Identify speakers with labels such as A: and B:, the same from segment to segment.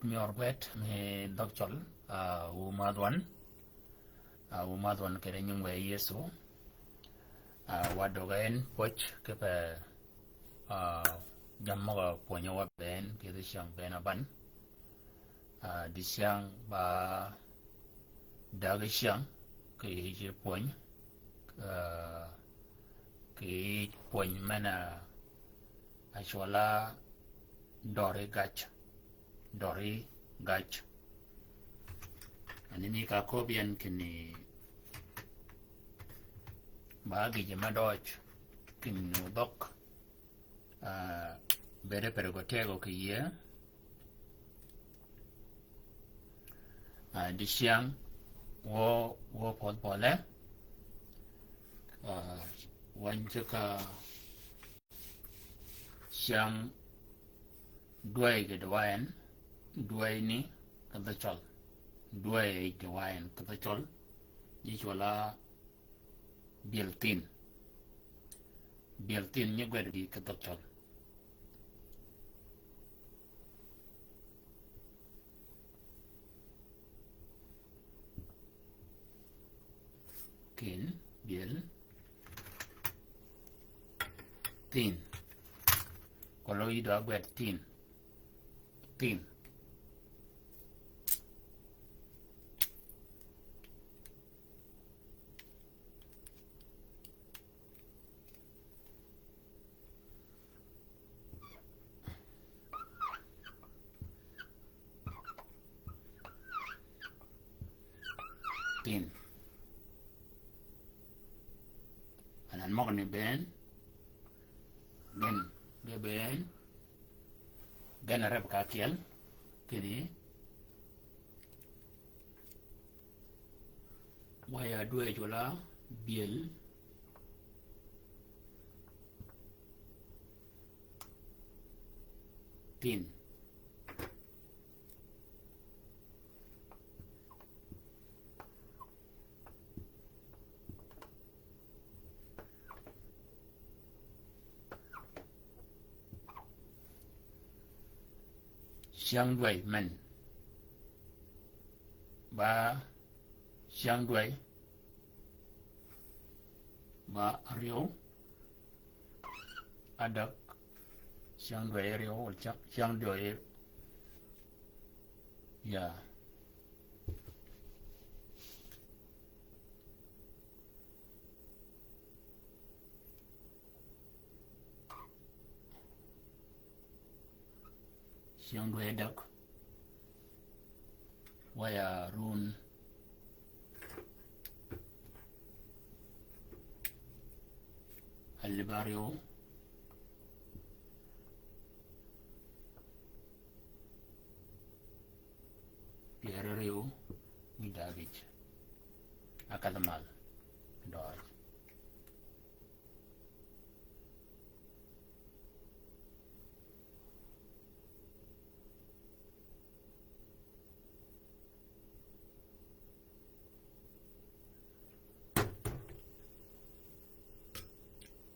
A: miorwet me dokchol umadwan kere nyungwe yesu wadogen poch kepe jammaga ponya wa ben kede siang ben aban di siang ba daga siang ke hije poñ ke poñ mana achola dori gach anini ka kobian kini bagi jema doj kini dok bere pergotego ke ye di siang wo pot pole wanjaka siang duai ke doain duai ni kata chol duai ke wain kata chol ni chola bieltin ni gue di kata chol kin biel tin kalau itu gue tin anan mo ni ben arab kakiel kini waya dua jola biel tin siang duai men ba siang duai ba rio adak siang duai rio siang duai ya siang duai dak waya run Alibario Pierre Midavich Akadamal Dodge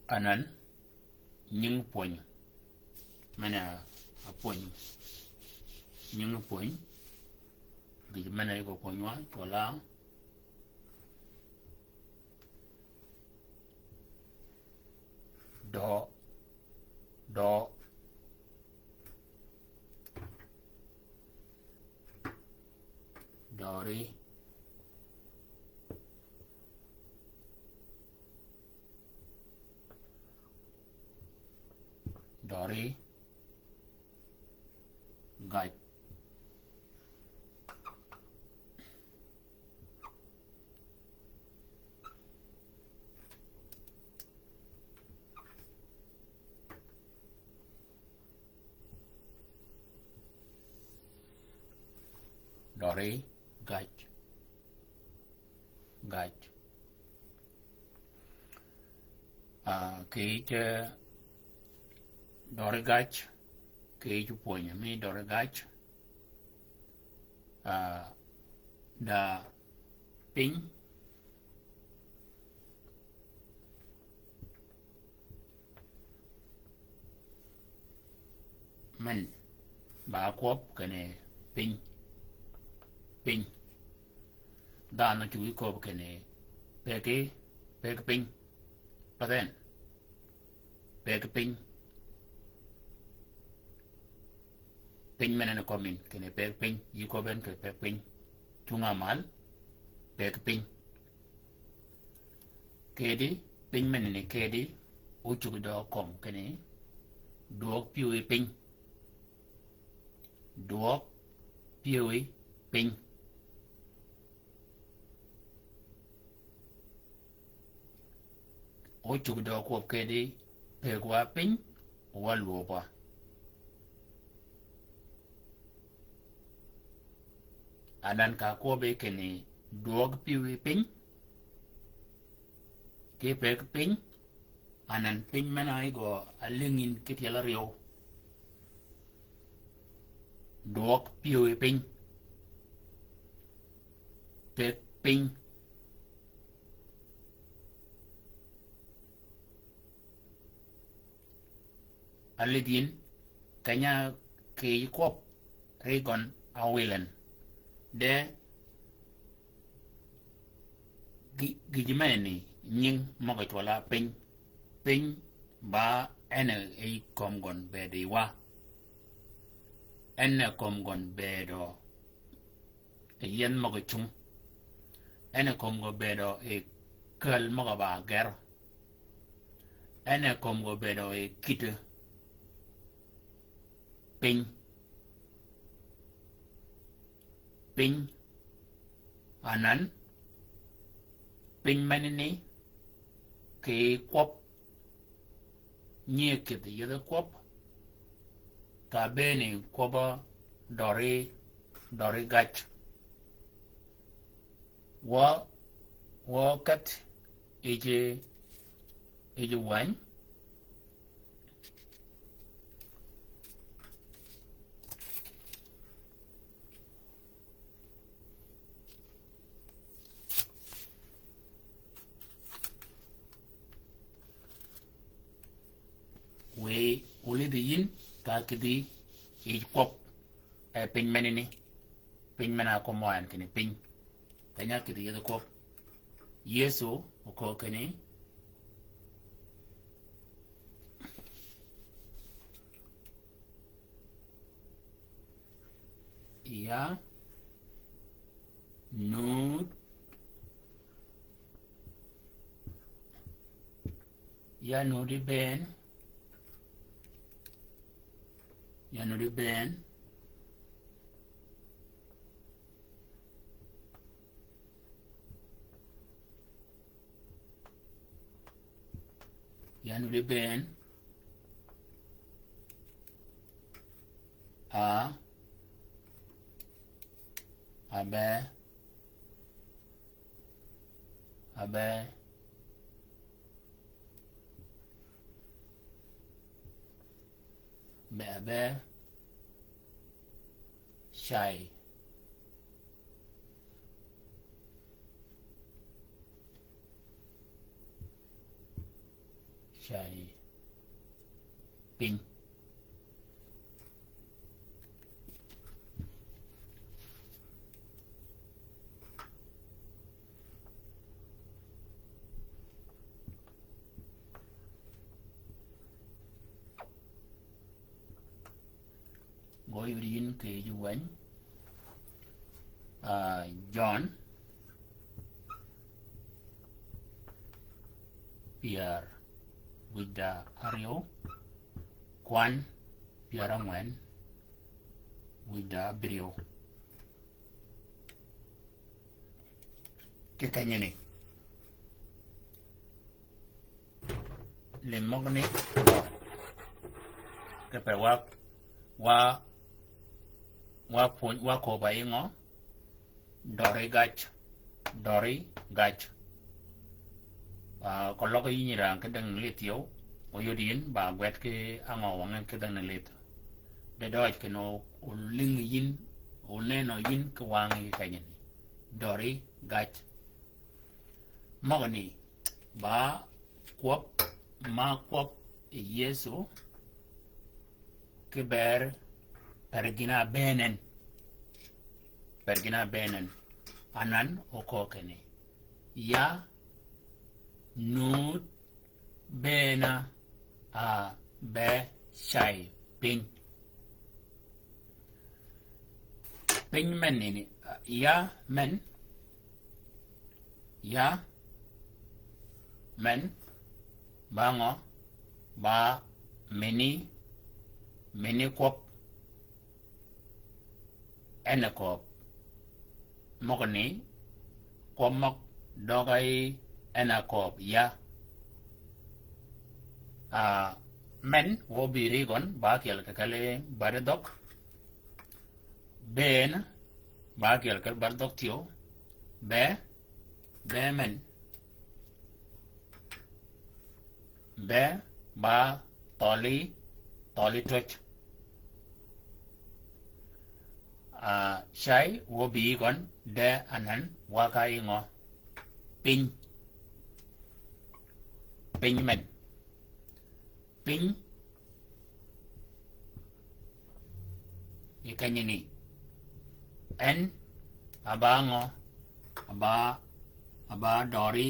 A: anan nying poñ mana a poñ nying poñ di mana ko poñwa tola do dori gaj dori gaj ke dori gaj ke ju poña mi dori gaj da ping men ba kop kene ping ping da no chui ko kene pe ping paten pe ping ping menen ko min kene pe ping yi ko ben ke pe ping tunga mal pe ping kedi ping menen kedi u chu do kom kene duok piu ping duok piu ping o chu do ko kedi pe kwa ping wa luo pa anan ka ko be kene duok piu ping ke pe ping anan ping manai go alingin kitiala rio duok piu ping pe ping alidin kanya ke kop regon awilen de gijimani nying moga tola ping ba ene e komgon be de wa ene komgon be do e yen moga chung ene komgo be do e kel moga ba ger ene komgo be do e kite ping anan ping manini ke kwop nye kiti yada kwop ka beni kwoba dori gach wa kat ije wany we uli di yin ka kidi i kwop e ping menini ping mena ko moan kini ping kanya kidi yada kwop yesu ko kini ya nud ya nudi ben Yanuri Ben Yanuri Ben abe bebe shai ping ngồi yên kỳ du quánh John Pierre Vida Ario Juan Pierre Nguyen Vida Brio cái kanya này le mogni cái phải wa ko ba ingo dori gach ko lo ko yinira ka dang letio o yodin ba gwet ke ango wangan ke dang let de do ke no uling yin o ne no yin ko wangi kanyen dori gach mogni ba kwop yesu ke ber pergina benen pergina benen anan okokene ya nut bena a be shai ping men ini ya men bango ba meni kop ena kop mogni komok dogai ena kop ya men wo birigon ba kiel kale baredok ben ba kiel kal baredok tio be men be ba toli touch shai wo birigon de anan wakai ngo ping men ping ikanya ni en abango aba dori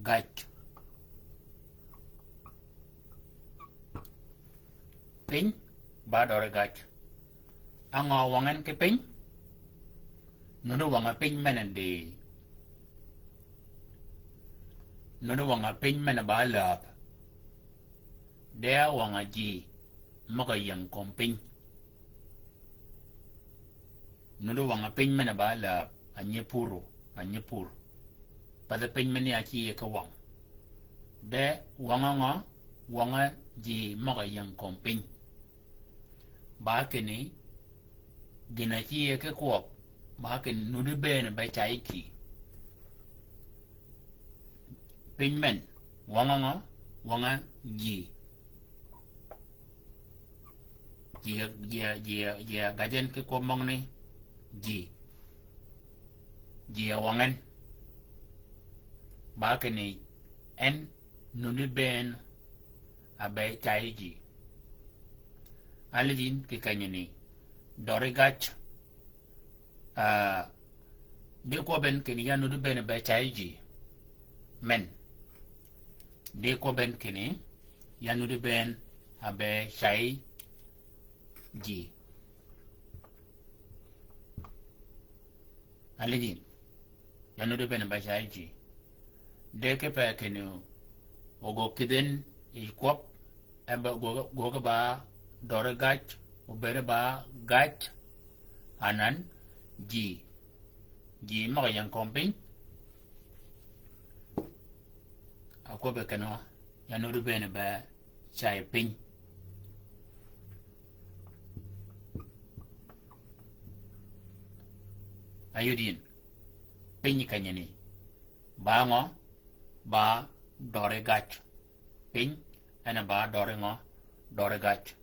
A: gach ping ba dori gach ango wangan ke ping nono wanga ping menandi nono wanga ping mena ba lap dia wanga ji maka yang komping nono wanga ping mena ba lap anye pur pada ping meni aci ka wang de wanga ji maka yang komping ba kini gina ci ke kuop ba ken nudu ben ba chai ki pingmen wanga ji gajen ke kuop mong ni ji wangan ba ken en nudu ben abai chai ji alidin ke kanyani dorigach de ko ben kini ya nudu ben ba chaiji men de ko ben kini ya nudu ben abe shai ji alidin ya nudu ben ba chaiji de ke pa kini ogo kiden ikop aba go ba dorigach ubere ba gach anan ji maka yang komping ako be kano ya nudu bene ba chai ping ayudin ping kanyani ba dore gach ping ana ba dore gach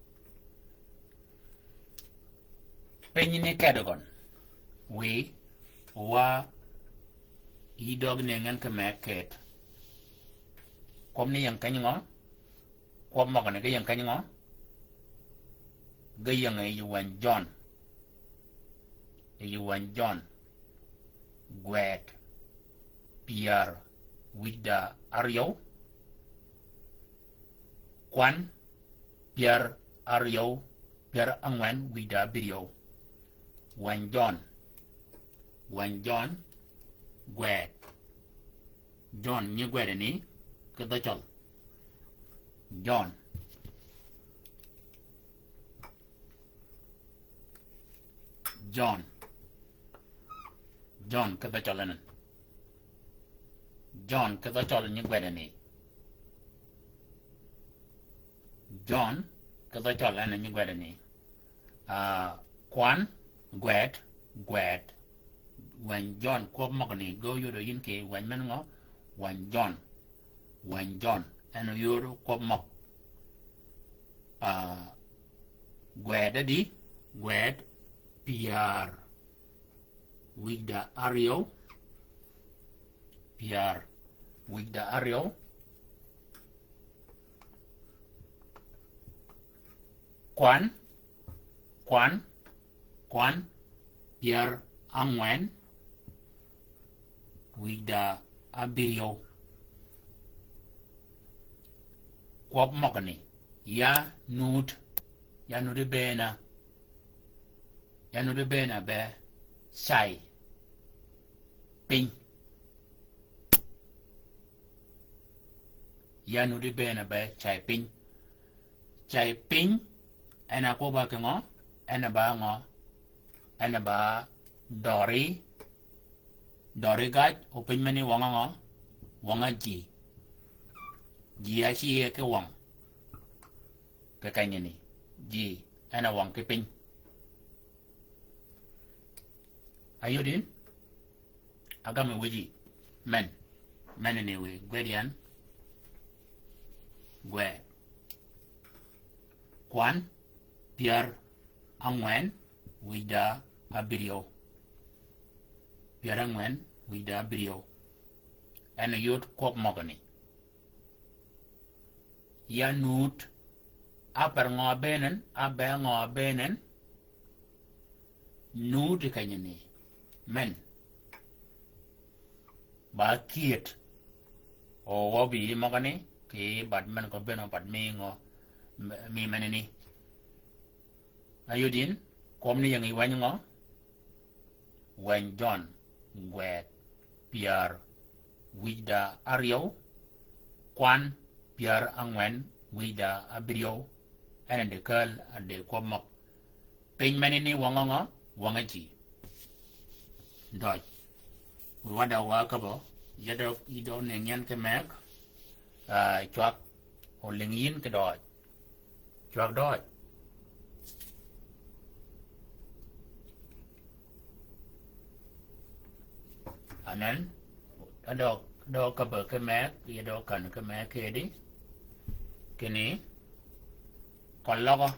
A: penyi ni kedogon we wa idog nengan ke meket kom ni yang kanyo kom mo ne yang kanyo ga yang e yuan John gwet Pierre wida Aryo kwan Pierre Aryo Pierre angwan wida Birio Wan John gwet John như gwet ni cái đó chọn John cái đó chọn lên John cái đó chọn như gwet ni John cái đó chọn lên như gwet ni Kwan gwet when John kwop magni go yodo yinke when men ngo when John and yodo kwop mag gwet Pierre with the Ario kwan pier angwen wida abirio kwop mokni ya nud bena be chai ping ya nud bena be chai ping ana ko ba ngo ana ba dori gaj open mani wanga ji ya chi ke wang ke kanya ni ji ana wang ke ping ayudin agame wiji men ni we gwedian gwe kwan pier angwen wida abirio pier angwen wida abirio ana yot kop mogani ya nut aper ngo benen nut kanya ni men ba kiet o wobi mogani ke badman ko beno bad mi manini ayudin komni yang iwan ngo wen John wet pier wida ario kwan pier angwen wida abirio and the girl and the komok pin manini wanga ji doj wada wakabo yado ido nenyan ke mek chwak o lingin ke doj chwak doj anan do kabar ke mek yado kan ke mek ke di kini kollogo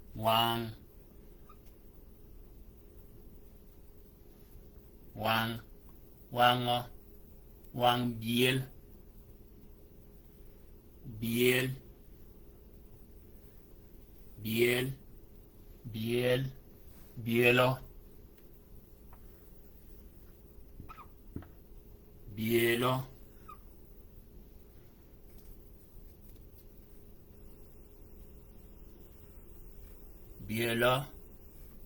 A: wang bielo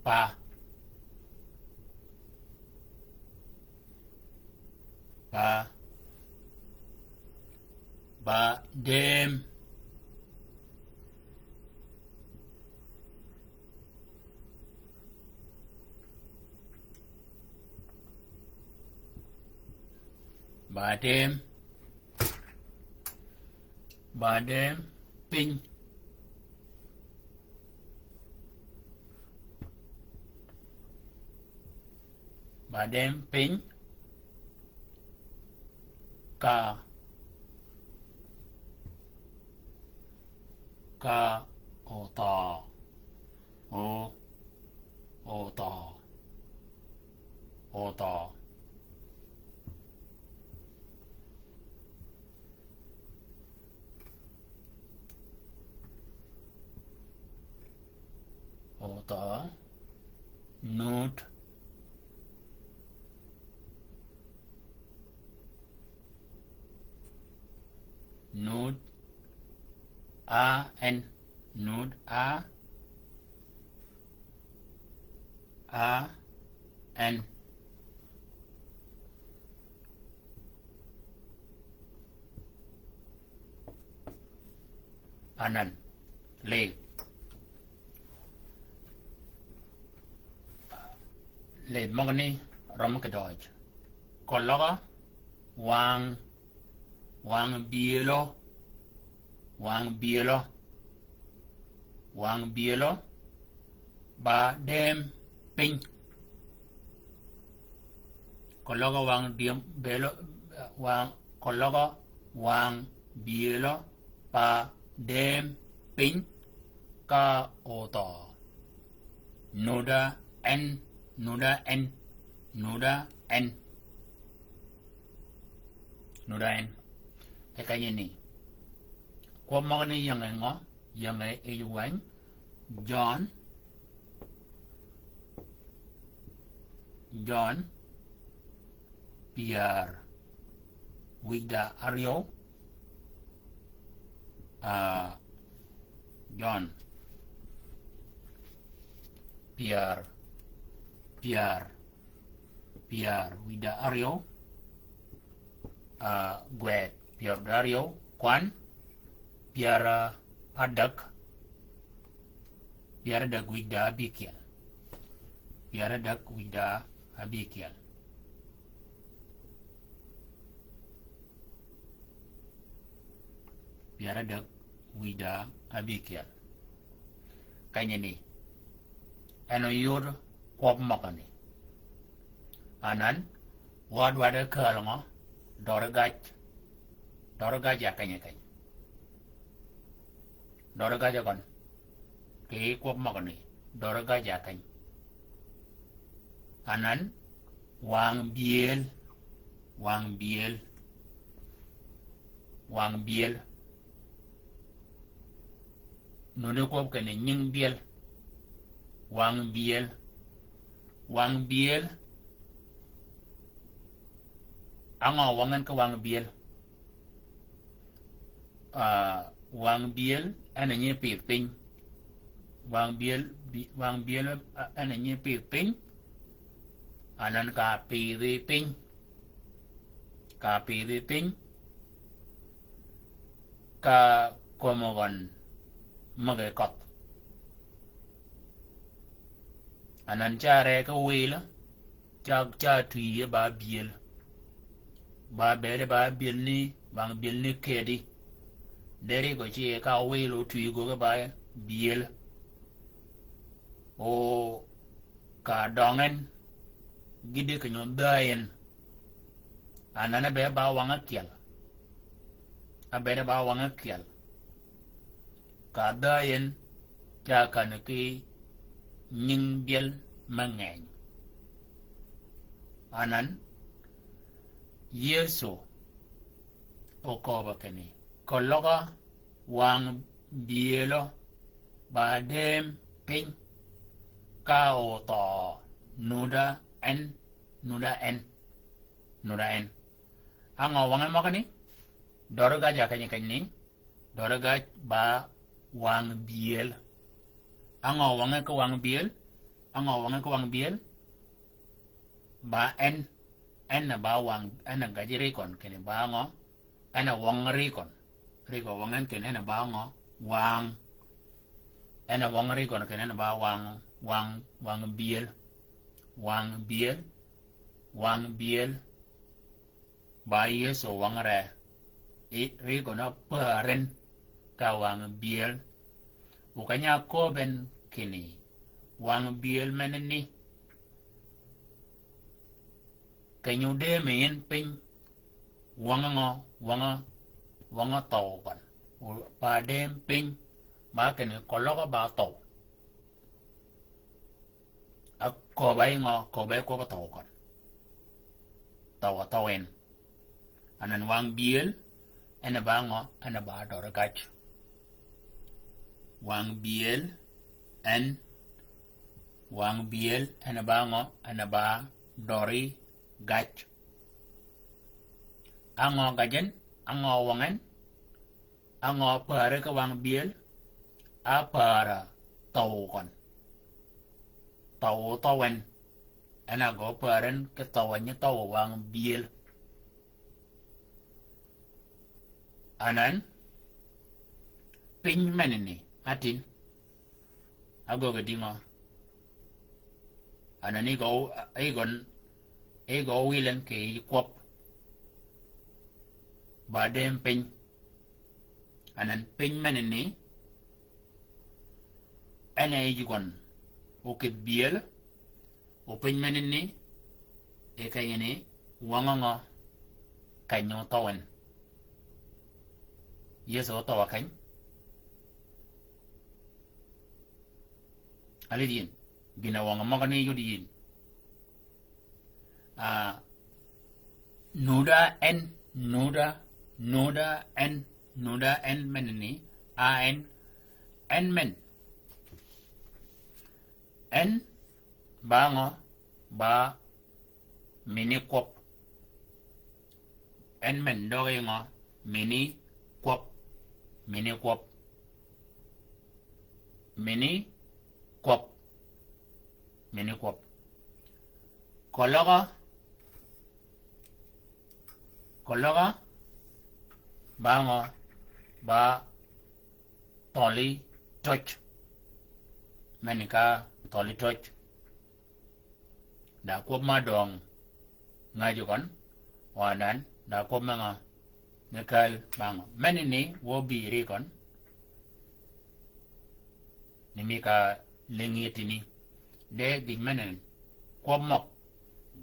A: pa dem ping ka ota note a n node a n anan le mogni rom ke doj kologa wang bielo wang bielo ba dem ping kologo wang diem belo wang kologo wang bielo ba dem ping ka oto nuda en nuda en nuda en nuda en kaya ni kwa mga ni yang ngo yang ayuan John Pierre Wida Aryo John Pierre Wida Aryo Gwet Pierre Dario Kwan Pierre Adak Wida Abikiel Pierre Adak Wida Abikiel Pierre Adak Wida Abikiel kanya ni ano yur kwab makani anan wad kalanga doragaj ya kanya doragaj kon ke kwab makani doragaj ya kanya anan wang biel nune kwab kene nying biel wang biel anga wangan ka wang biel ana nye ping wang biel ana nye ping anan ka ping ka komogon magekot anan chare ka wela cha tui ba biel ni bang biel ni kedi deri go chi ka welo tui go ba biel o ka dongen gide ka nyon dayen anana be ba wanga kiel abere ba wanga kiel ka dayen cha kan ki nying biel mangeng anan Yesu okoba kani kologa wang bielo ba dem ping ka oto nuda en anga wangan makani doroga jakanya kani doroga ba wang biel anga wangan ka wang biel ba en na ba wang ana gajire kon kene ba ngo ana wang riko wangan kene na ba ngo wang ana wang riko kene na ba wang biel ba Yesu wang re riko na paren ka wang biel ukanya ko ben kini wang biel meneni kanyu de men ping wanga tàu kon ba dem ping ba kene kologa ba tàu a ko bai ko tàu kon tàu en anan wang biel ana ba ngo ana ba dor gach wang biel ana ba ngo ana ba dori gach ango gajen ango wangan ango pare ka wang biel a para tàu kon tawen ana go paren ka tawanya tàu wang biel anan pin menini atin ago ga dingo anani go ego wilen ke kwop ba dem pin anan pin menini ene jigon o ke biel o pin menini e kayene wanganga kanyo tawen yeso tawa kan alidin bina wanga magani yudin nuda en menini en men en bango ba mini kop en men doge ngo mini kop kologa bango ba toli touch menika toli touch da kop ma dong ngaju kon wadan da kop ma nekal bango menini wo bi ri kon nimika lengitini de big menen kop mok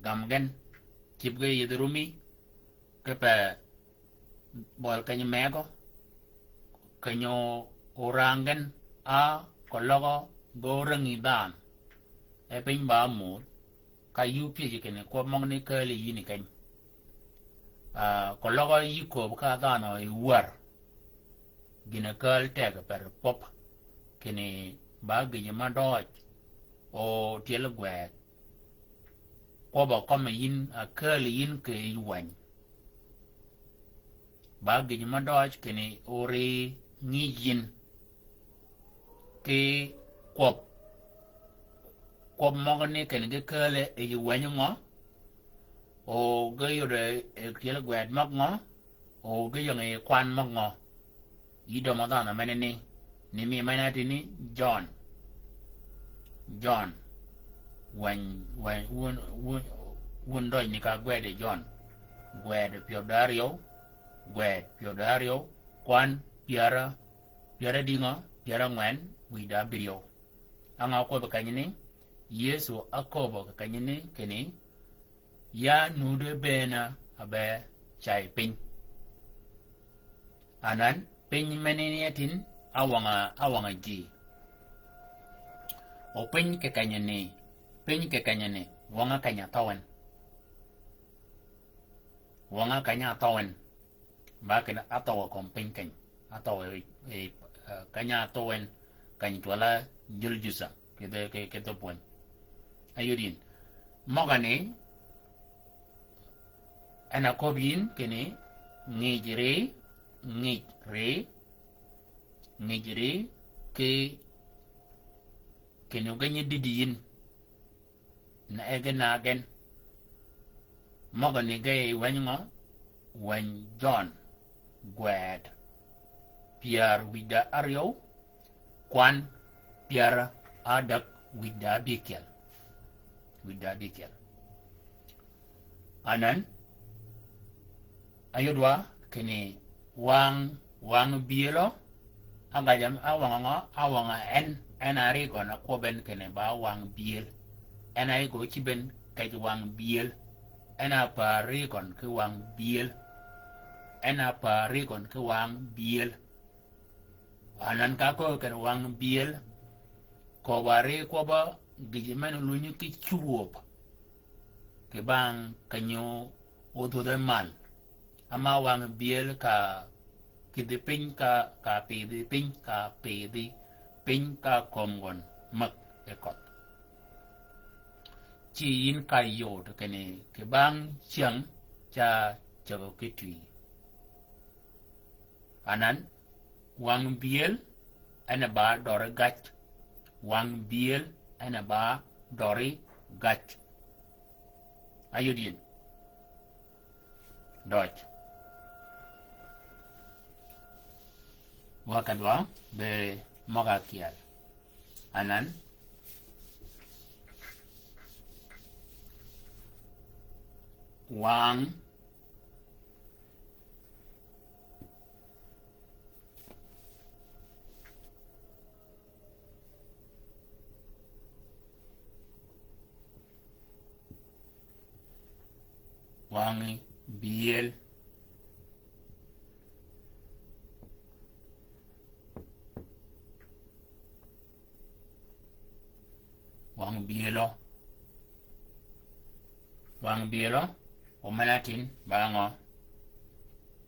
A: gamgen chipge yedrumi kepe bol kanyo mego kanyo orangen a kologo gorangi dan e pin ba mu ka yu pye kene ko mong ni kele yini kan kologo yi ko ka dano i war gina kal teg per pop kene ba gye ma doj o tiel gwe ko ba ko me yin a kele yin ke yuwan ba gye ma doj kene ore ni yin ke kop mogni kene ke kele e yuwan ngo o ge yore e tiel gwe mag ngo o ge yong e kwan mag ngo yido ma dana menene ni mi manati ni John when doj ni ka gwede John gwede Piodario kwan piara dingo piara ngwen wida birio anga ko bakanyini Yesu akobo bakanyini kene ya nude bena abe chai pin anan pin menene atin awanga ji o pin ke kanyane wanga kanya tawan bakina atawa kom pin kan atawa kanya tawan kan tola juljusa ke to pon ayudin magane ana kobin kene ngijre ke kene ganye didiyin naegen magane gay wanyma wan John gwed Pierre wida Ario kwan Pierre adak wida bikel anan ayudwa kene wang bielo agajam awanga en ari kona koben kene ba wang biel en ay go chiben kaj wang biel en apari kon ke wang biel anan ka ko ken wang biel ko bare ko ba gijimen lunyu ki chuop ke bang kanyo odo de mal ama wang biel ka kidipin ka pin ka komgon mak ekot chi yin ka yo to kene ke bang chiang cha chago kitui anan wang biel ana ba dore gach wang biel ana ba dori gach ayudin doj wakadwa be magakial anan wang Wang biel. Wang bielo. Wang bielo. O malatin bango.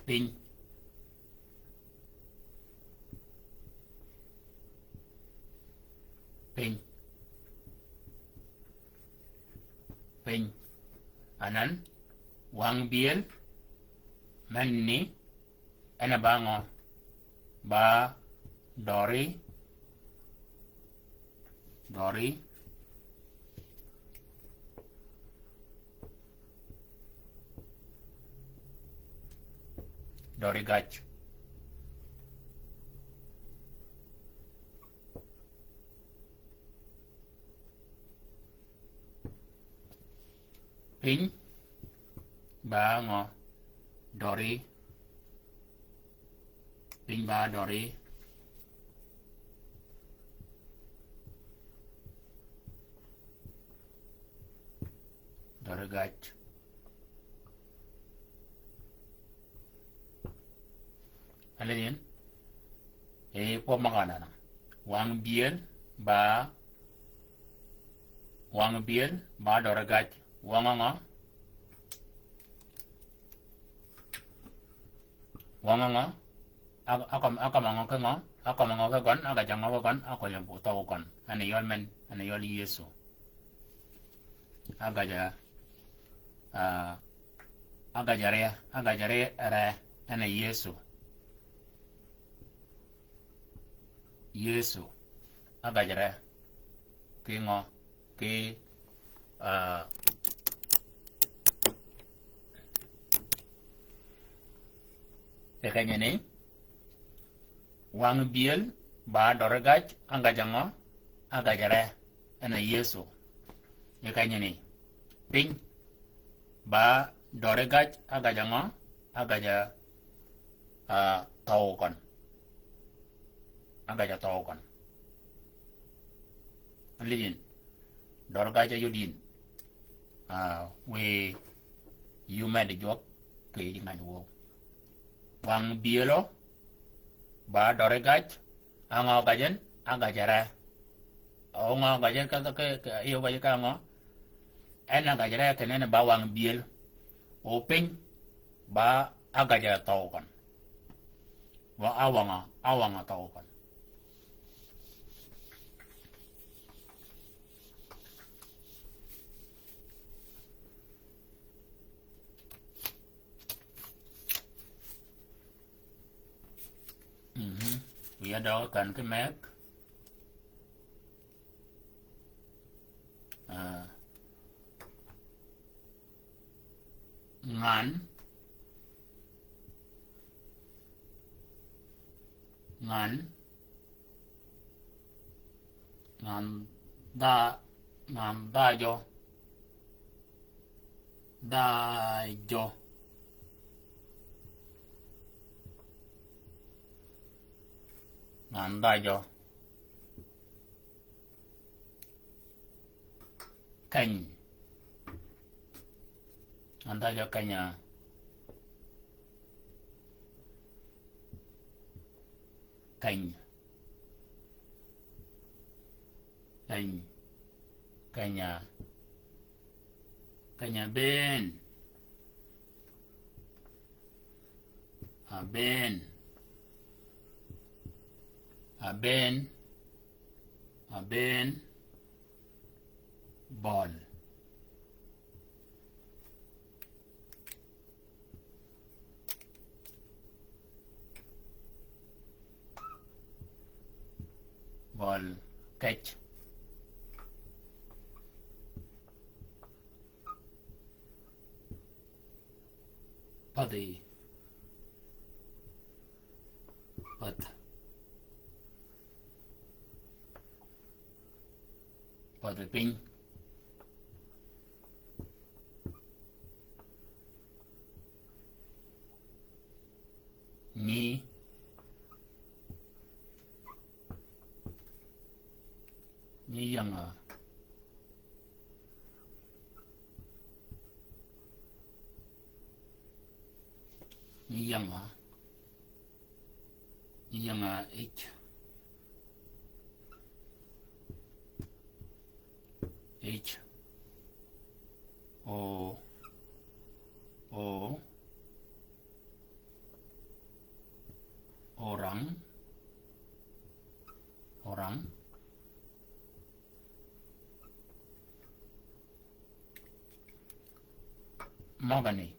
A: Pin. Pin. Pin. Anan. Wang biel. Manni. Ana bango. Ba. Dori. Dori. Dori gach. Pin. Bango. Dori. Pin ba Dori. Dori gach. Alin? Po makana na. Wang biel ba Dori gach. Wanganga. Aka mango ka nga. Aka mango ka gon. Aka jang ka gon. Ako yung puto ko gon. Ano yun men. Ano yun Yesu. Aga jare re. Ano Yesu. Yesu. Aga jare. Ki ngo. Ki kayaknya nih wang biel ba doragaj anga jango aga jare ana Yesu ya kayaknya nih ping ba doragaj aga jango aga ja tau kon aga ja tau kon alin doragaj yudin we you made the job ke ngan wo wang bielo ba doregaj anga gajen aga jara onga gajen ka iyo gajen ka ngo ena gajara kenen ba wang biel oping ba aga jara taukan wa awanga taukan Vì ở đó cần cái mép ngắn đa jo Nandayo Kany Nandayo Kanya Kany Kanya Ben Ben ball catch Padi ping ni yang yang H O O orang mogani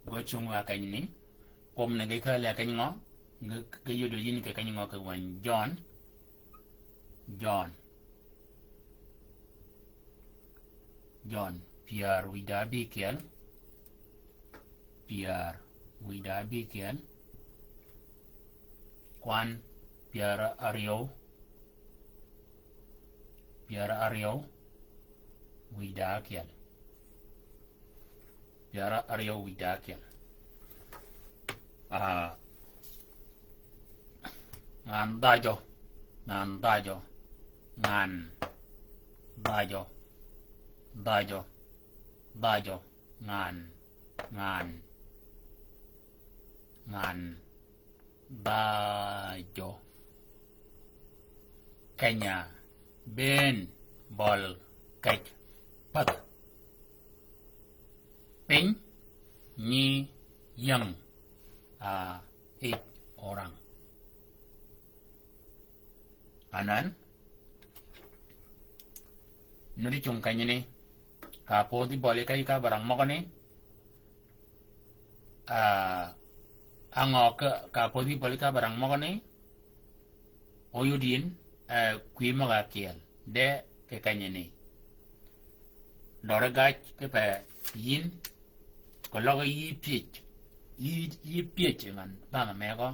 A: go chungwa kanyini kom na ga la kanyo ga yodo yin ka kanyo ka wan John Pierre Wida Bikiel Juan Pierre Ario Wida Kiel ngan dajo ngan dajo Kenya Ben bol kech pat ping ni yang it orang anan nuri chung kanya ni kapo di boleh kai ka barang mo ni angok kapo di boleh ka barang mo ni oyudin kui mo ga kiel de ke kanya ni doragach ke pa yin ko lo yi pitch ngan ba me ko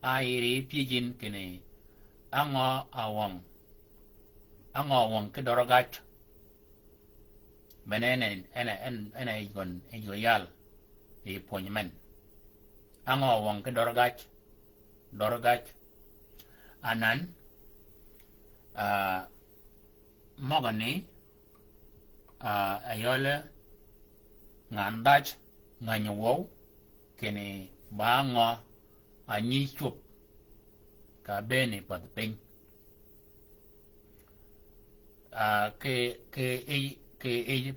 A: ai ri pijin kene ango awang ke doragach benenen ena igon ejoyal e ponyemen ango awang ke doragach anan mogani ayole ngandach nganyowo kene bango anyi chup ka bene pat ping ke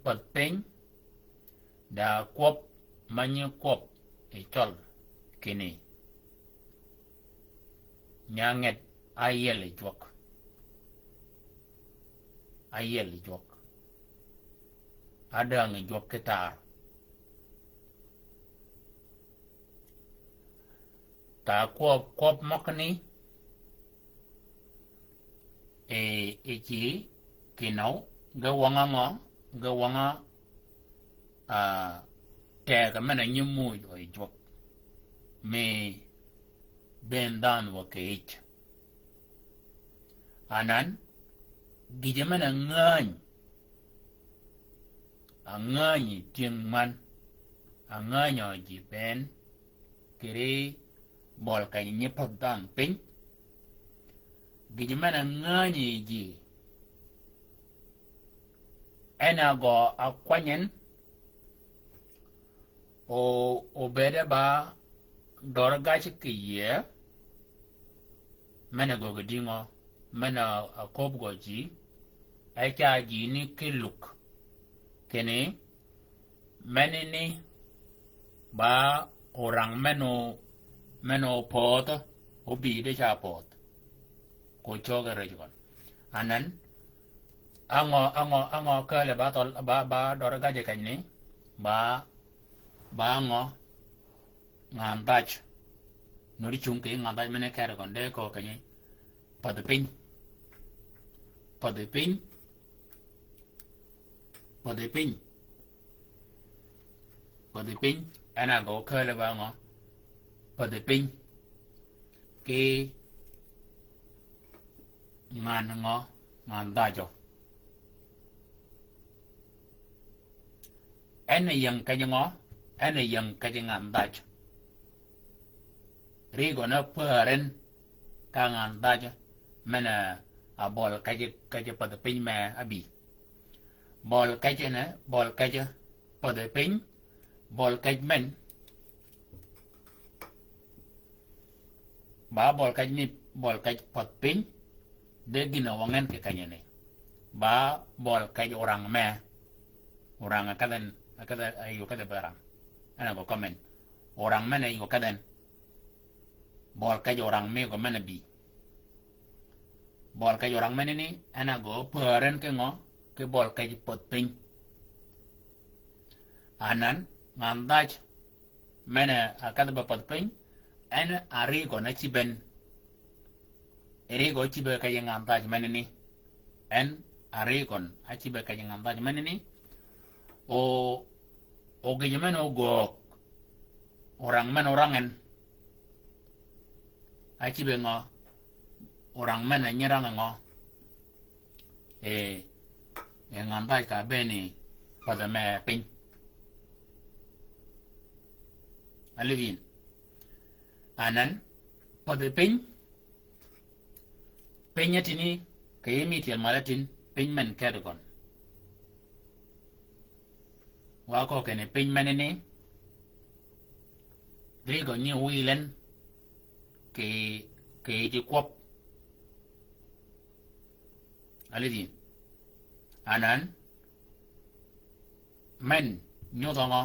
A: pat ping da kwop manyi kwop e chol kene nyanget ayele jwok ada ngejwok ketar ta kwop makni chi kinau ga wanga te ka mana nyimu jo jwok me bendan wa keich anan gijamana ngany tingman anganyo ji ben kiri bol kay nyipadan ping gijamana ngany ji enago akwanyen o bede ba dorgachi kiye mana go dingo mana akobgo ji acha ji ni kiluk kene menini ba orang meno pot obi de cha pot ko choga rejon anan ango kale ba tol ba dorga je kanye ba ngo ngambach nori chungke ngambach mene kare konde ko kanye padpin ana go kale ba ngo padpin ke ngan dajo ene yang ngan dajo rigo na paren ka ngan dajo mana bol kaje padpin me abi bol kaje pada ping bol kaj men ba bol kaj ni bol kaj pot piny de gina wangen ke kanyene ba bol kaj orang me orang akadan ayo kada barang ana go comment orang mana ayo kadan bol kaj orang me go mana bi bol kaj orang mana ni ana go peren ke ngo ke bol kaj pot piny anan ngandaj mana akada ba pot piny ana ari go na chiben ere go chibe kay ngandaj mana ni en ari gon achibe kay ngandaj mana ni o gejemeno go orang man orangen achibe ngo orang mana nyerang ngo ngandaj ka beni pada me piny alivin anan pada piny penyatini kayemi tiel malatin piny men kedgon wako kene piny menene drigo ni wilen ke di kwop alivin anan men nyodongo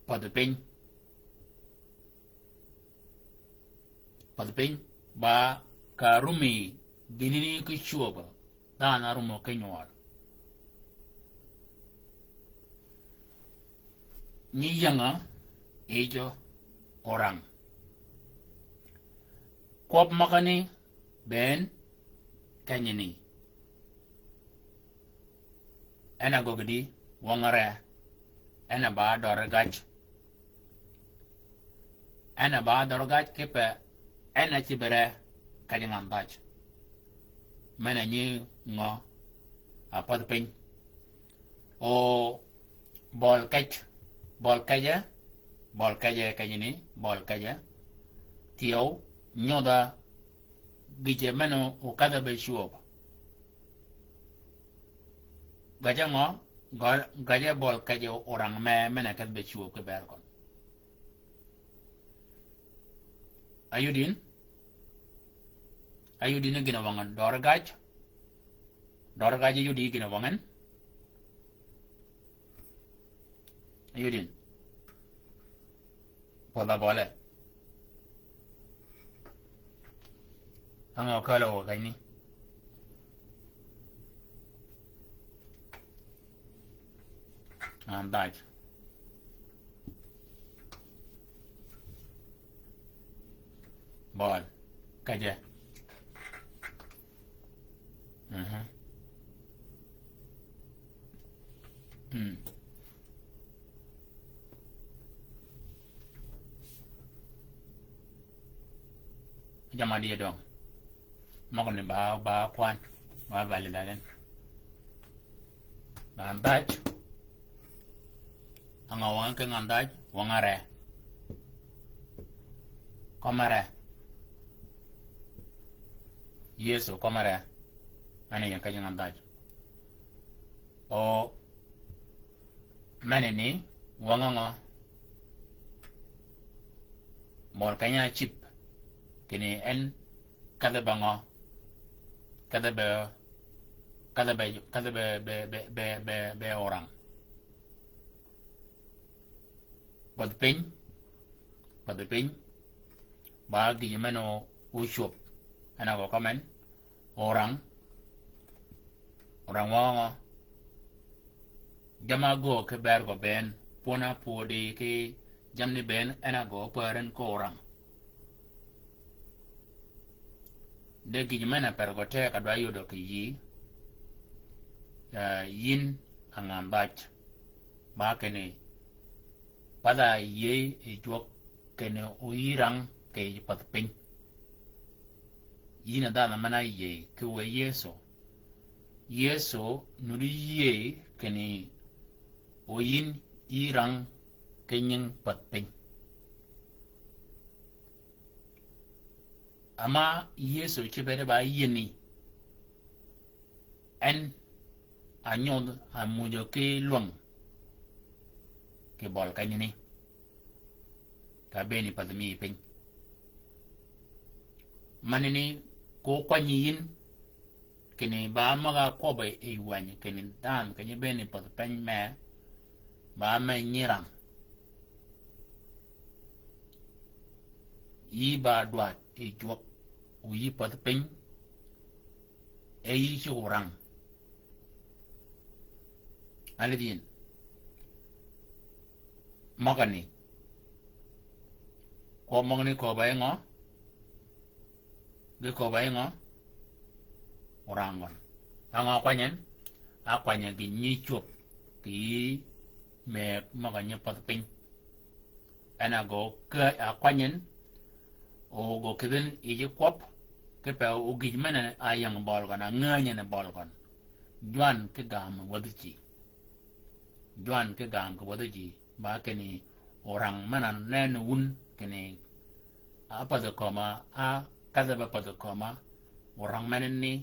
A: pada piny ba karumi dinini kichuba dana rumo kenyol ni yanga ejo orang kop makani ben kanyini ana gogdi wangare ana ba dorgaj kepe ana chibere kajangan baj mana ni ngo apa pin o bol kaja kajini bol kaja tio nyoda bije mano o kada be shuoba gaja bol kaja orang me mana kad be shuob ke berkon ayudin gina wangan dorgaj ayudi gina wangan ayudin pola boleh angau kalau kayak ini andaj bol kaja Jama dia dong makan ni ba kwan ba validaden bandaj angawan ke ngandaj wangare komare yeso komare ani yang kanya ngandaj o manene wanganga mol kanya chip kini en kada bango kada be orang pada pin bagi mano usup ana ko komen orang wongo jama go ke bergo ben pona podi ke jamni ben ana go paren ko orang degi jimana pergote kadwa yudo ki yin angambach ba kene pada ye ejok kene uirang ke patpin yina dana mana ye ke we yeso nuri ye kene oyin irang kenyeng patpin ama yeso chibere ba yini en anyod amujo ke luang ke bol kanyini ka beni padmi pin manini ko kwanyin kini ba maga ko ba e wani kini dan kini beni pad pen me ba me nyirang yi ba dwat e jwak u yi pad pen e yi churang alidin magani ko magani ko ba ngo ge ko ba ngo orangon anga kwanyen gi ni chup ki me maganya pad pen ana go ke kwanyen o go keden e kwap ke pa o gi mena ayang bol kana nganya na bol kon juan ke gam wadichi juan ke gam ko wadichi ba keni orang mana nen un keni apa de koma a kaza ba pada koma orang mana ni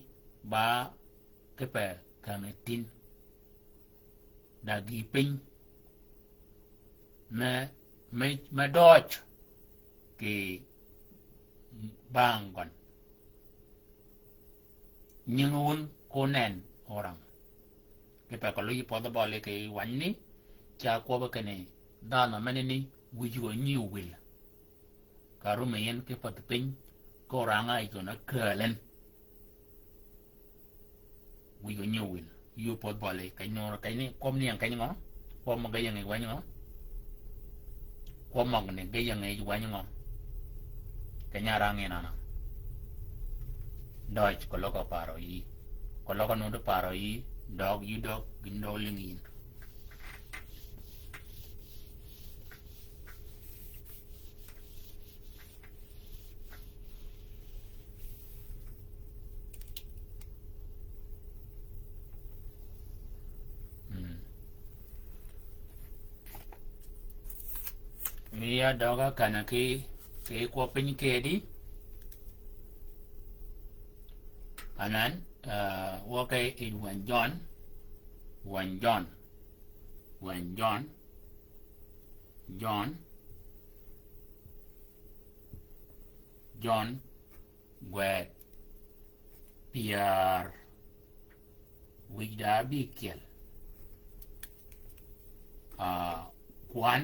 A: ba kepe kametin dagi ping me dodge ki bangon nyingun konen orang kepe kalau yi pada balik ke wani cha ko ba kene dana manini wujugo new will karu meyen ke pada ping ko ranga ito na kalen wujugo new will yu pod balik kanyo kayni kom niang kanyo kom magayang e wanyo kom magne gayang e wanyo kanya rangi nana dodge ko loko paro yi ko loko no do paro yi dog you dog gindo lingin Mia doga kanaki ke ko pin ke di anan wo kai in wan John gwe Pierre wida bikel Kwan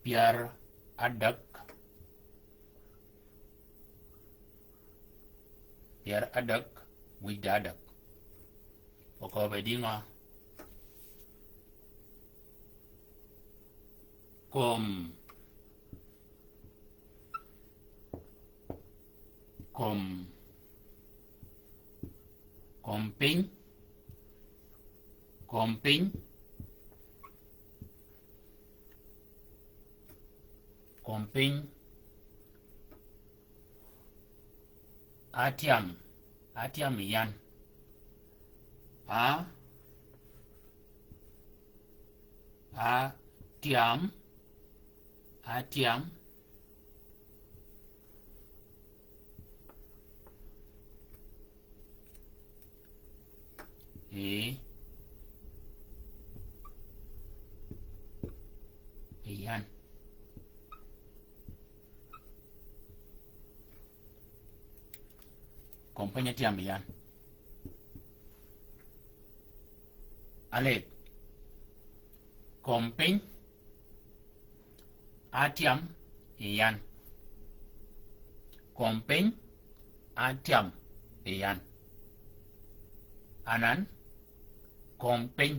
A: Pierre adak widadak poko bedinga komping atiam yan atiam yan kompenya tiam yan ale kompeng atiam yan kompeng atiam yan anan kompeng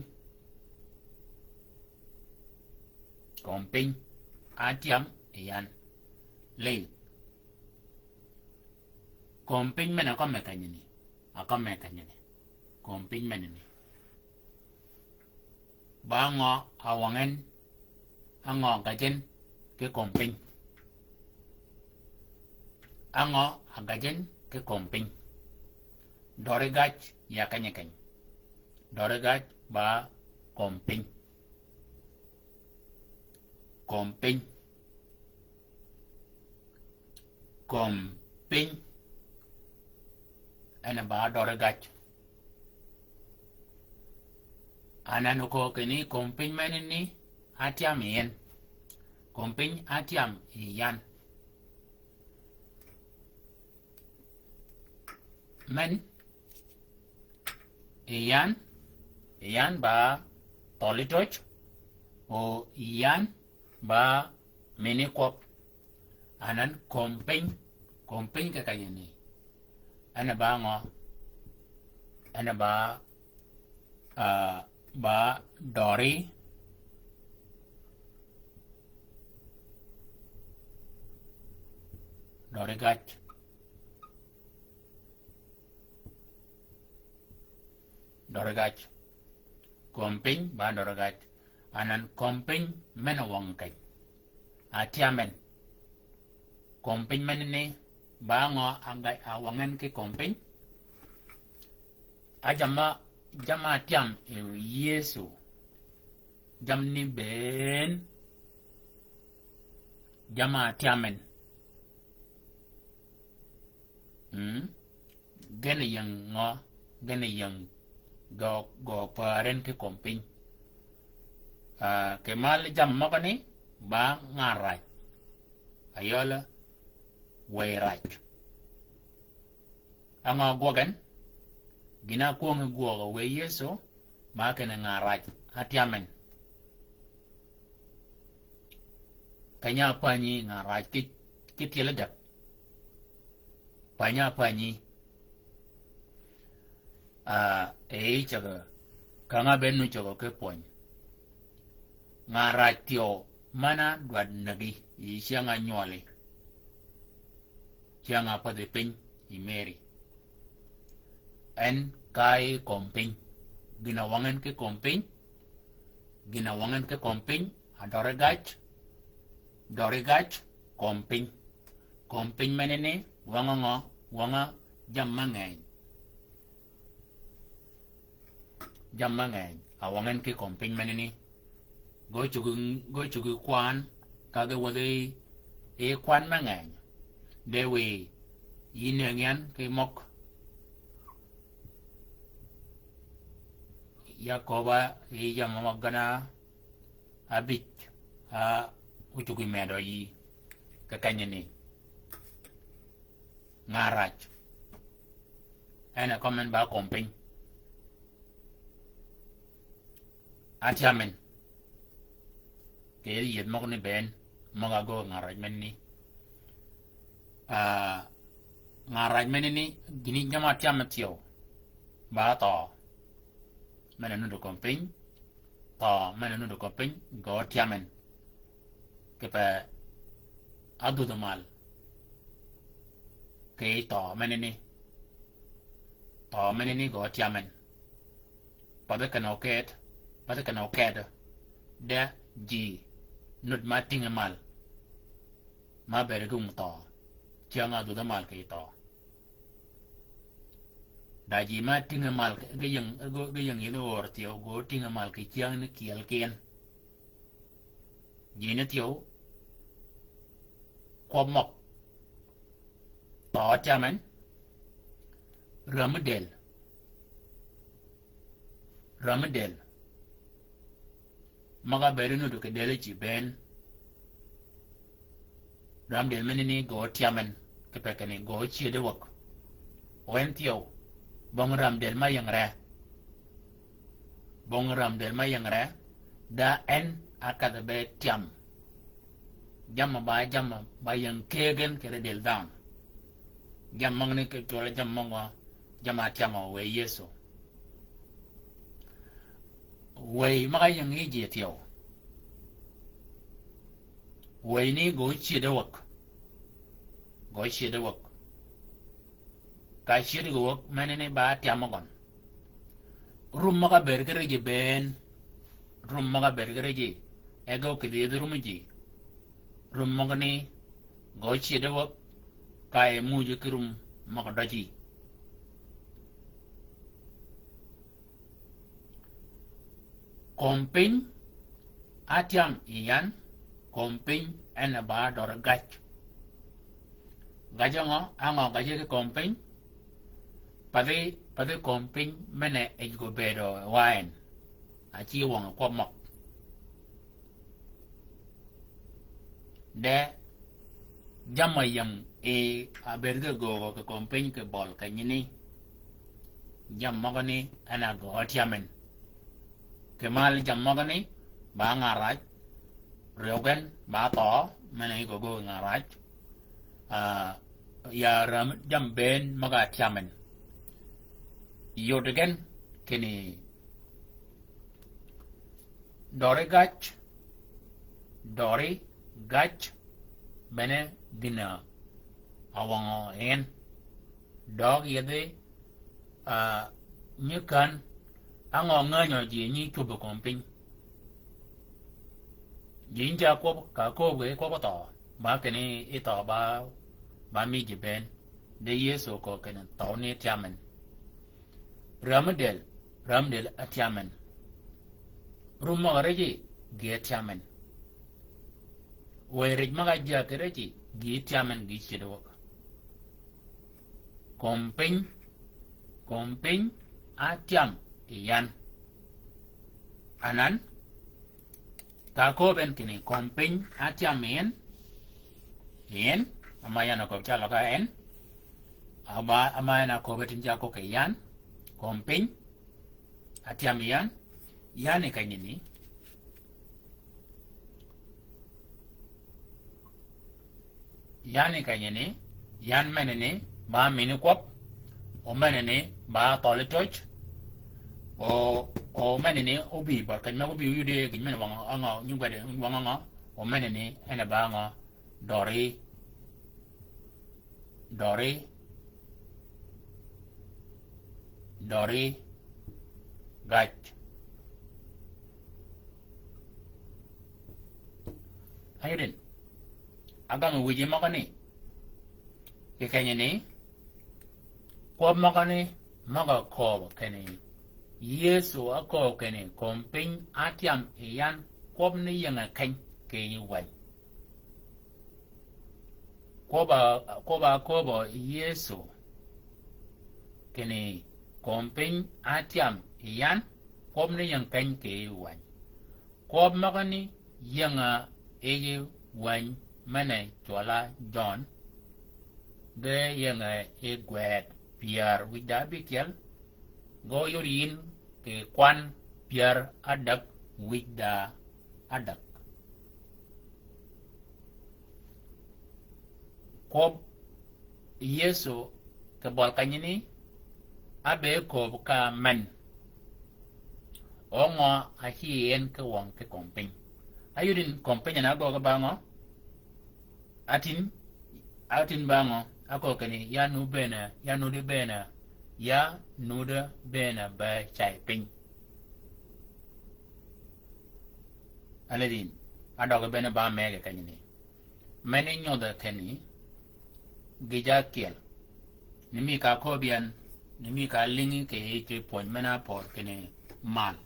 A: atiam yan le komping men akan mekanya ni komping men ni bango awangen ango gajen ke komping ango agajen ke komping doregaj ya kanyeken doregaj ba komping ana ba doregaj ana no ko kini komping men ni atiam yen kompin atiam yan men yan ba tolitoch o yan ba mini kop anan kompin ka kayani ana ba ngo ana ba dori gach kompin ba dori gach anan kompin mena wangkai atiamen kompin menene ba ngo angai awangan ke kompin jama tiam Yesu jam ni ben jama tiamen gene yang go paren ke kompin kemal jam makani ba ngarai ayola wairaj anga gogan gina kuang guoga we Yesu ma kena ngaraj hatiamen kanya panyi ngaraj kitiledak panya panyi chaga kanga benu chaga ke pon ngaraj tio mana dwad nagi isianga nyole sianga pade pin i Mary en kai kompin ginawangan ke kompin adorigach kompin menene wanga jammangai awangan ke kompin menene go chugu kwan kage wade e kwan mangai dewe yinengan ke mok Yakoba iya mamagana abit ucugi medo yi kakanya ni ngaraj ena komen ba komping atiamen ke yed mok ni ben magago ngaraj men ni ngaraj men ni gini nyama tiamatio ba to mana nudu komping go tiamen kepa adu damal ke to menini go tiamen pada kana oket da ji nud mating mal ma bergung to tiang adu damal ke to daji ma tinga mal ke yang ini ortio go tinga mal ke chiang ni kiel ken jina tio komok to chaman ramadel maga berinu do ke dele chi ben ramdel menini go tiamen ke pekani go chi de wak wen tio bong ram del ma yang ra da en akada be tiam jam ba yang kegen kere del down jam mang ne ke tola jam mangwa jama tiam we Yesu we ma yang yi je tio we ni go chi de wak ka shiri go menene ba tiamagon rum maga bergere ji ego kidi rum ji rum magani go chi de wak kai muju kirum maga daji kompin atiam iyan kompin ena ba dor gach gajango ango gaje ke kompin Pade komping mene ego bedo wine achi wong kwa mok de jamma yang aberga go ke kompeng ke bol kanyini jam magani ana go atiamen kemal jam magani ba ngaraj ryogen ba to mena go ngaraj ya ram jam ben maga atiamen yodegan kini dore gach bene dina awang en dog yede nyukan ango nganyo ji ni kubo komping jinja ko ka ko we ko to ba kene ito ba mi ji ben de yeso ko kene to ne tiamen ramdel atiamen rumma reji ge tiamen werej maga jakereji gi tiamen gi chido komping atiam iyan anan ta ko ben kini komping atiam yen amaya ko chala ka en amaya ko betin jako ke yan komping atiam yan yani kanyini yan menene ba mini kwap o menene ba tolitoch o menene obi ba kan ma obi yude kin men wanga anga nyugade wanga o menene ene ba nga dori gach ayuden agam wiji makani kekanya ni kwa makani maga ko kene yesu ako kene komping atiam iyan kwa ni yang kan ke wai ko ba yesu kene komping atiam iyan kwa ni yang kan ke wai kwa makani yang ege wai mane chola John de yang gwet piar wida bikel go yorin ke kwan piar adak wida adak ko yeso ke bol kanyini abe ko ka man ongo ahien ke wong ke komping ayudin komping na go ga bango atin bango ako kani ya nu de bena ba chai ping aladin adoga bena ba mega kani mani nyoda kani gija kiel nimi ka kobian nimi ka lingi ke pon mena por kani mal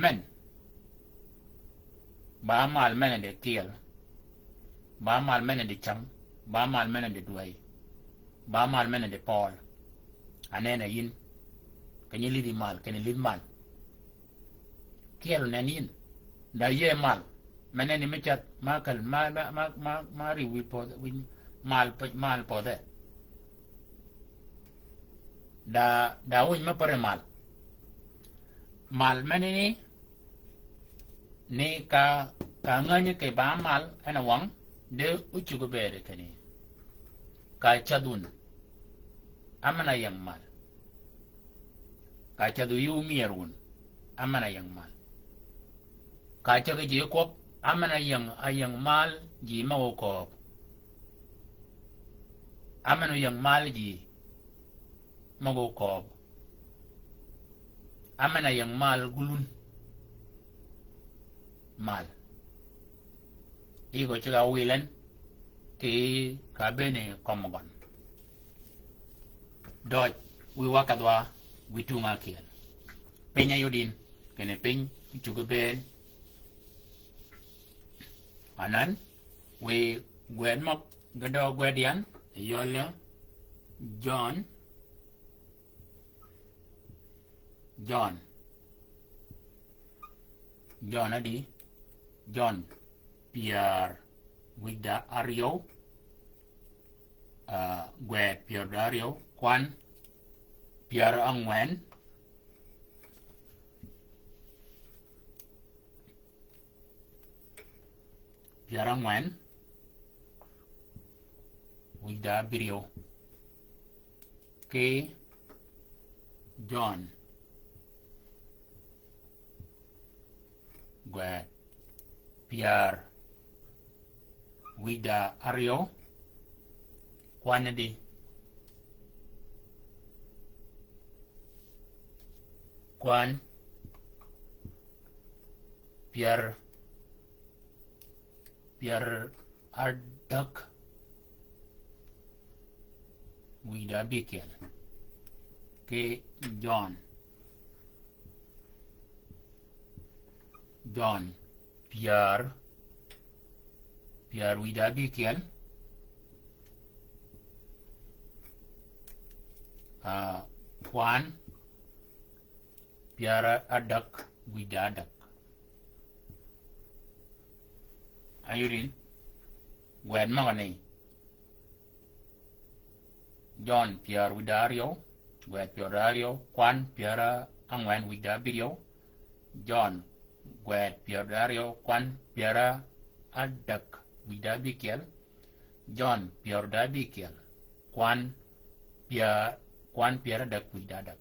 A: men ba mal men de kiel ba mal men de cham ba mal men de duai ba mal men de pol anena yin kanyi lidi mal kani lid mal kiel nanin da ye mal meneni mechat makal ma ri wi po wi mal po de da win ma pare mal meneni ni ka nganya ke ba mal ana wang de uchu go bere kani ka chadun amana yang mal ka chadu yu mierun amana yang mal ka chaga je ko amana yang mal ji ma ko amana yang mal ji ma ko amana yang mal gulun mal igo chiga wilen ti kabene komogon doj wiwakadwa witunga kiel penya yudin kene peny chugo ben anan we gwen mok gado gwedian yole John John adi John Pierre Wida Ario Gwet Pierre Dario Kwan Pierre Angwen Pierre Angwen Wida Birio K John Gwet Pierre Wida Ario Kwanadi Kwan Pierre Ardak Wida Bikel K John Pierre Wida Bikel Kwan Pierre Adak Wida Adak ayurin Gwen Magani John Pierre Wida Ario Gwet Pierre Ario Kwan Pierre Angwen Wida Birio John Gwet Pierre Ario Kwan Pierre Adak Wida Bikel John Pierre Da Bikel Kwan Pierre Adak Wida Adak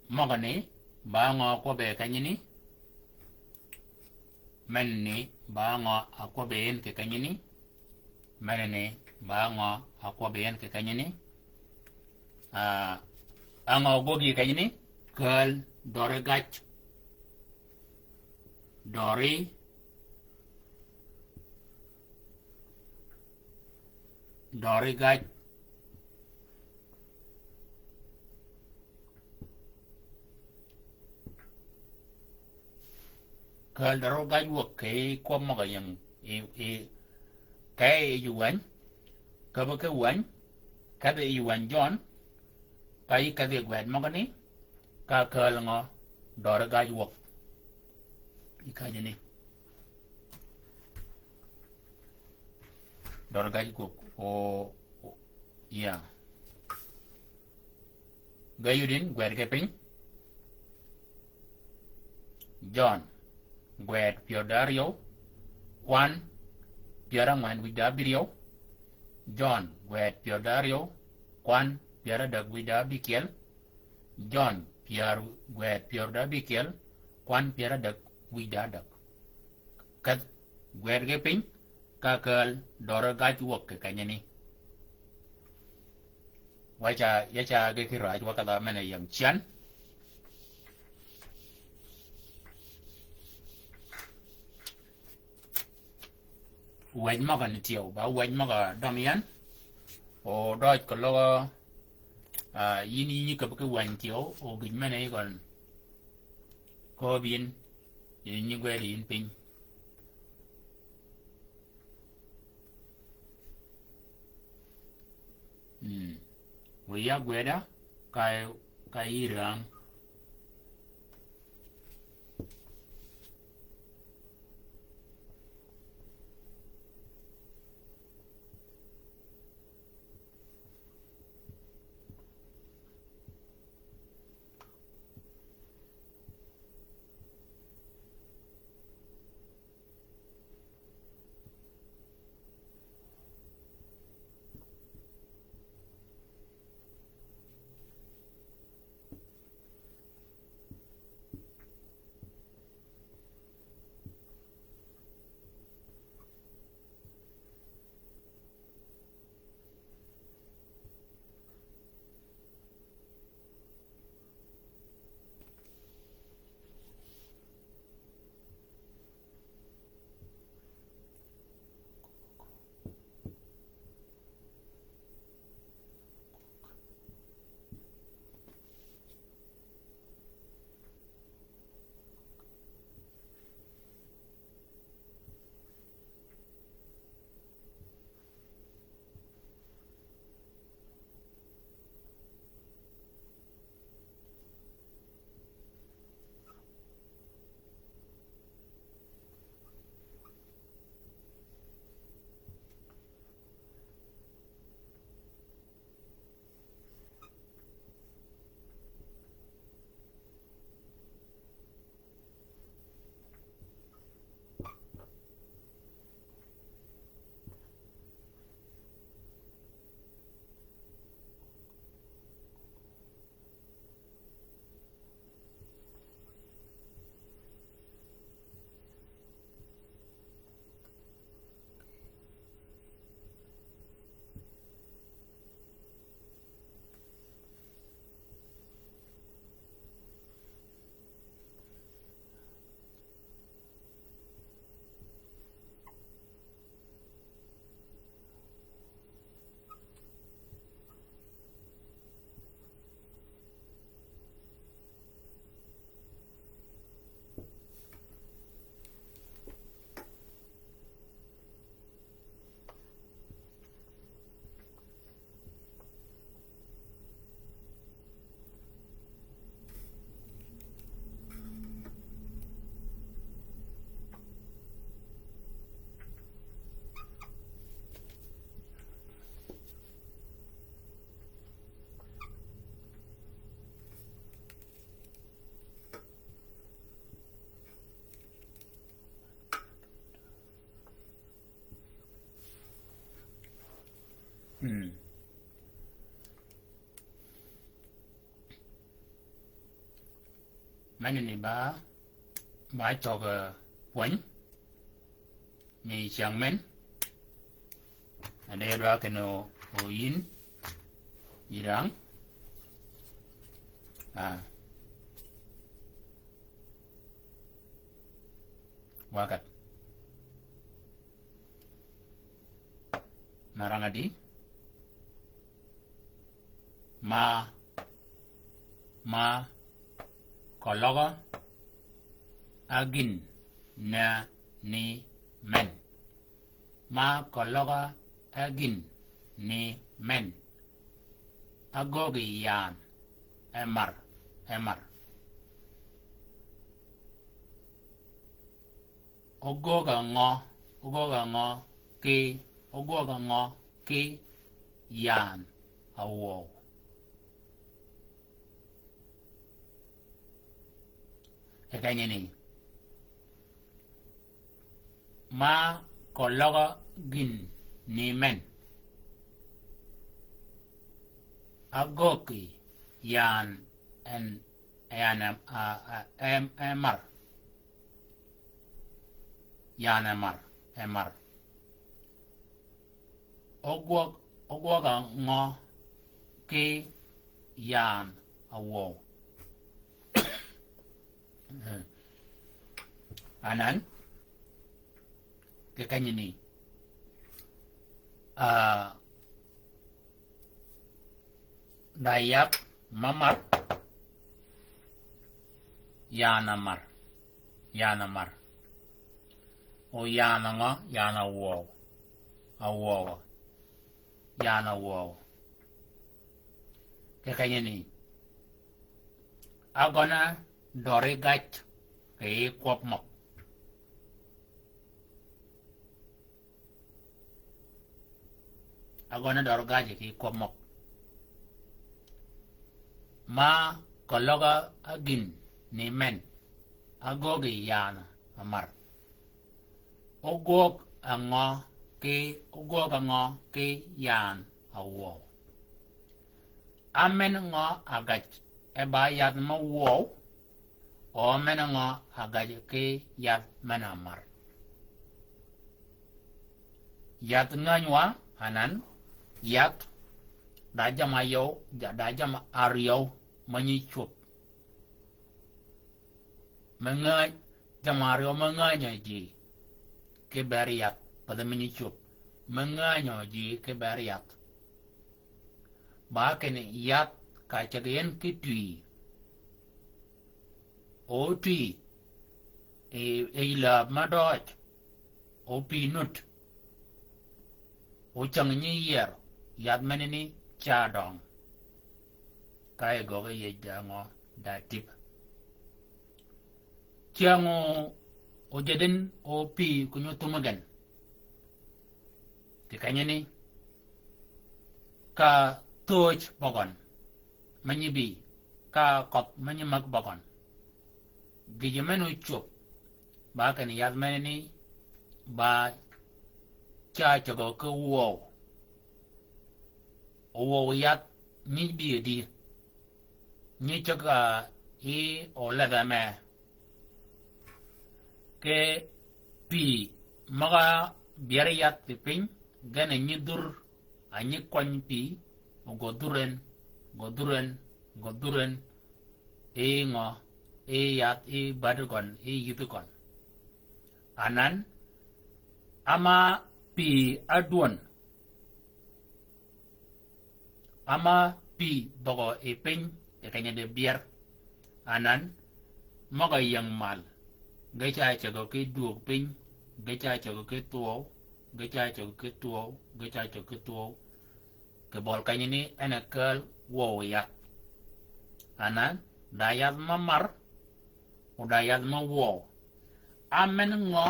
A: Magani Bango Kobe Kanyini Menni Bango Akobein ke Kanyini Menene Bango Akobein ke Kanyini Ango Gogi Kanyini Girl Doregach Dori Dorigach Girl Dorigach work cái qua mà cái cái yuan cái yuan cái yuan John cái việc quen mà cái này cái girl ngó Dorigach work cái gì này Dorigach work oh yeah Gayudin Gwet Keping John Gwet Pierre Dario Kwan Pierre Angwen Wida Birio John Gwet Pierre Dario Kwan Pierre Adak Wida Bikel John Pierre Gwet Pierre Da Bikel Kwan Pierre Adak Wida Adak Kat Gwet Keping Kakal Dorigach work ke kanya ni wacha yacha ge kiraj wakala mena yang chan wen ma kan tiyo ba wen ma ga damian o doj ko lo yini ni ka ke wen tiyo o gin mena kon ko bin yini gwe rin pin Wia Gweda kai irang Manini ba chog quánh ni chang men ane ra ke no yin yirang wakat marangadi ma kologa agin na ni men ma kologa agin ni men agogi yan emar ogoga ngo ki yan awo ekanya ni ma kologa gin ni men agoki yan emar ogwoga ngo ki yan awo anan kekanya ni Dayak mamar yanamar o yananga yana wo yana wo kekanya ni agona dorigat ke kwap mok agona dorigat ke kwap mok ma kologa agin ni men agogi yana amar ogog ango ki yan awo amen ngo agaj eba yat ma wo o men ngo agaj ki yat manamar yat nganywa anan yat dajam ayo dajam aryo manyi chup mengai jamario menganya ji ke bariat pada manyi chup menganya ji ke bariat ba kene yat ka chagayen ki tui o tui e la madot o pinut o changnyi yer yat menini chadong kai goga ye jango da tip chango o jeden o pi kunyo tumagan tikanya ni ka toj bogon manyibi ka kop manyimak bogon gijemenu chup ba kan yat menini ba cha chago ko wo yat ni bi di ni chaga i olaga me ke pi maga biar yat pipin gana ni dur anyi kwany pi goduren e ngo e yat e badgon e yitukon anan ama pi adwon ama pi dogo e pin e kanya de biar anan maga yang mal gacha chago ke duok pin gacha chago ke tuo ke bol kanya ni enakel wo ya anan dayat mamar udayat ma wo amen ngo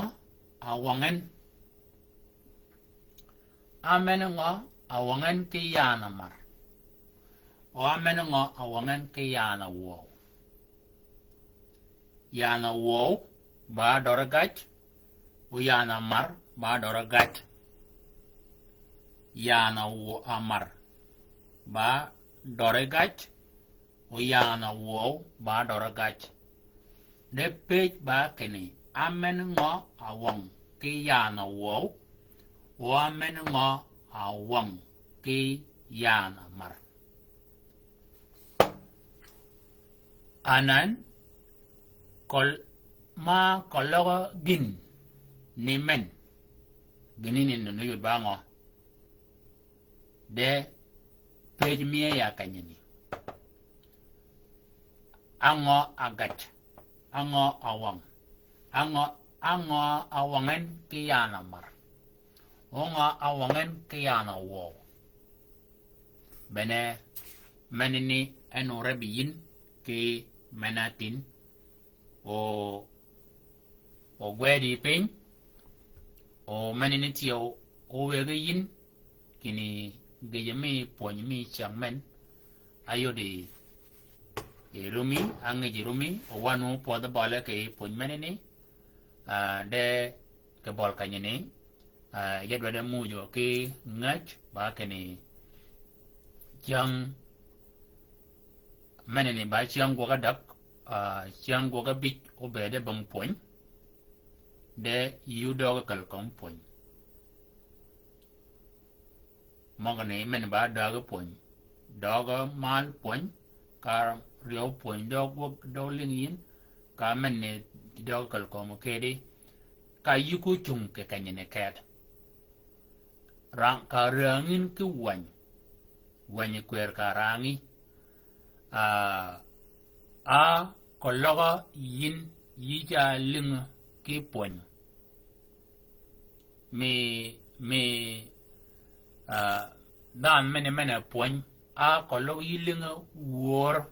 A: awangan ke yana mar o amen ngo awangan ke yana wo ba doragat u yana mar ba doragat yana wo amar ba doragat u yana wo ba doragat de page ba kene amen ngo awong ki ya na wo o amen ngo awong ki ya na mar anan kol ma kologo gin ni men gini ni no yud ba ngo de page mie ya kanyini ango agat ango awang ango awangen kiyana mar onga awangen kiyana wo bene menini enu rebiyin ki menatin o gwedi pin o menini tiyo o wegeyin kini gejemi ponymi changmen ayodi Rumi angi Rumi wanu po the ball ke punmenini de ke ball kanyini yet wada mujo ke ngach ba keni chang menini ba chang go dak chang go bit obede bang point de yudo kal kom point magane men ba daga point daga mal point kar Rio point dog work dolling in, Carmen dogal como kedi, Kayuku chung ke kanyene cat. Rank karangin ki wany, wany kwer karangi, kologa yin yija ling ki point. Dan mene point, kologa yiling war.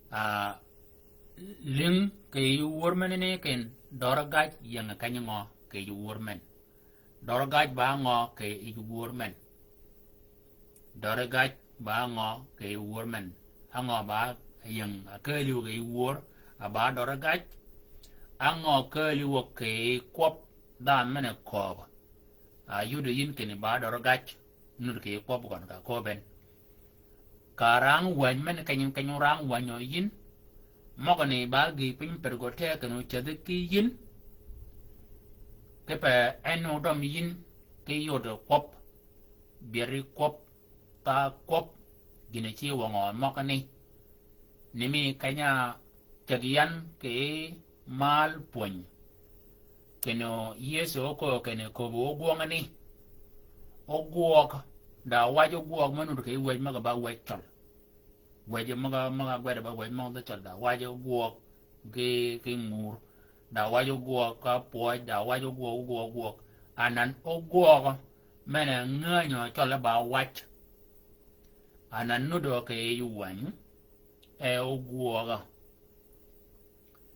A: Ling ke wurmen ne ken doragaj yang kanyo ke wurmen doragaj ba ngo ke wurmen doragaj ba ngo ke wurmen ango ba yang ke lu ke wur aba doragaj ango ke lu ke kop dan mene ko yudu yin ken ba doragaj nur ke kop kon ka ko ben karang wan men kanyo rang wanyo yin mogani ba gi pin pergote kanu chadiki yin kepe eno dom yin ke yodo kop beri kop ta kop gine chi wango mogani nimi kanya chagian ke mal pon keno yeso ko kene ko bo gwangani ogwok da wajo gwok manu ke wej maga ba wej tol wej maga gwada ba wej maga tol da wajo gwok ke ngur da wajo gwok ka po da wajo gwok anan ogwok mena nganyo tol ba wach anan nudo ke yuwan ogwok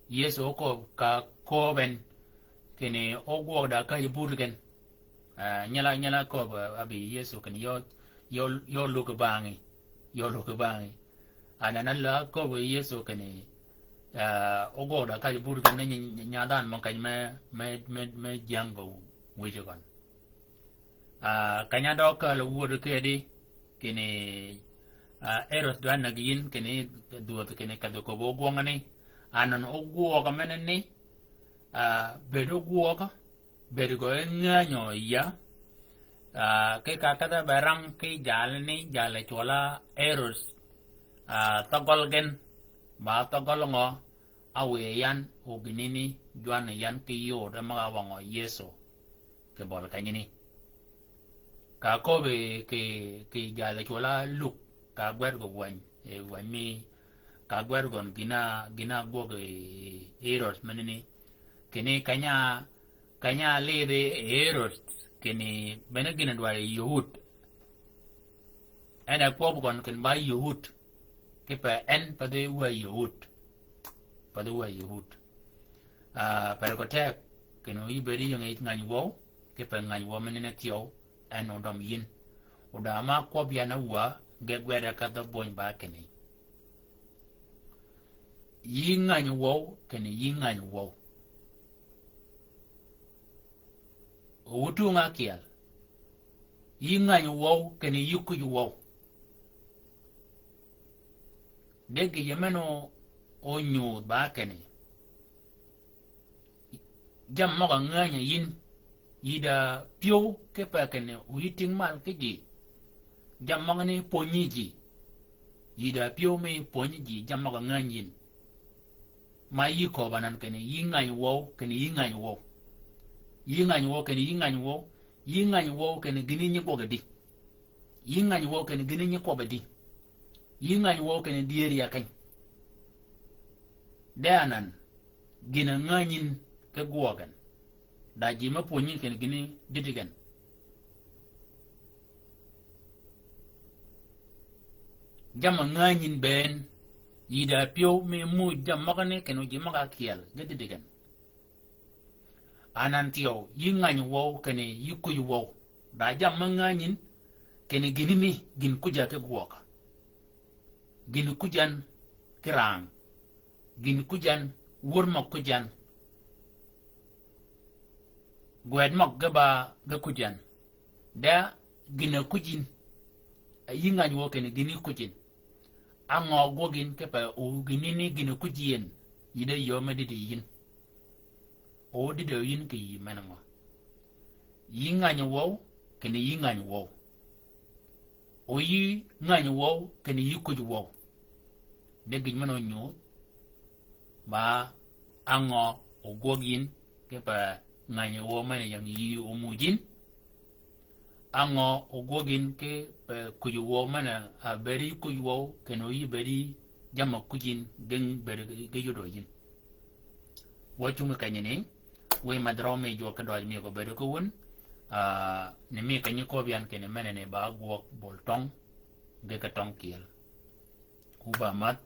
A: yeso ko ka koben kene ogwok da ka yburgen nyala ko abi yesu kan yo luka bangi anana la ko yesu kan ogo da ka bur kan nyadan man kan me jango wijogan kanya do ka lu wur ke di kini eros dan nagin kini duot kini ka do ko bo ngani anan ogo ka meneni bedo go ka bergo nganyo ya ke kakada barang ke jalani jale chola eros togolgen ba togolongo awe yan uginini juan yan ki yo da mga wango yeso ke bol kanyini ka ko be ke jale chola luk ka gwergo wan wani ka gwergo gina go ge eros manini kini kanya lede eros kini benagina dwa yahud ana pobgon ken ba yahud kepa en pade wa yahud pero ko tek keno iberi yang ngani wo kepa ngani wo menene tio en odom yin odama ko biana wa gegweda ka do boy ba keni yingani wo keni yingani wo wutu nga kial yingani wo keni yuku wo dege yemeno o nyu ba kene jam mo nganya yin yida pio ke pa kene uiting mal ke ji jam mo ne ponyi ji yida pio me ponyi ji jam mo nganyin ma yi ko banan kene yi ngany wo kene yi ngany wo yi ngany wo kene yi ngany wo yi ngany wo kene gini nyi ko gadi yi ngany wo kene gini nyi ko badi yi ngany wo kene dieri ya kan danan gina nganyin ke guogan da ji ma ponyi kene gini ditigan jama nganyin ben yida pio me mu jam magane kenu ji maga kiel ditigan anantio yi ngany wo kene yi kuy wo da jam nganyin kene gini mi gin kuja ke guoga gin kujan kirang gin kujan wurma kujan gwed mok gaba ga kujan da gina kujin yi ngany wo kene gini kujin ango gogin ke pa o gini ni gina kujien yida yo medidi yin o dido yin ki menamo yi ngany wo kene yi ngany wo o yi ngany wo kene yi kuj wo de gin mano nyu ba ango o gogin ke pa ngany wo mane yang yi o mujin ango o gogin ke kuj wo mane a beri kuj wo keno yi beri jama kujin den beri ge yodo yin wo chunga kanyene we madro me jo ka do mi ko beri ko won ne mi kanyi ko bian kene mane ne ba go boltong ge ka tong kiel kuba mat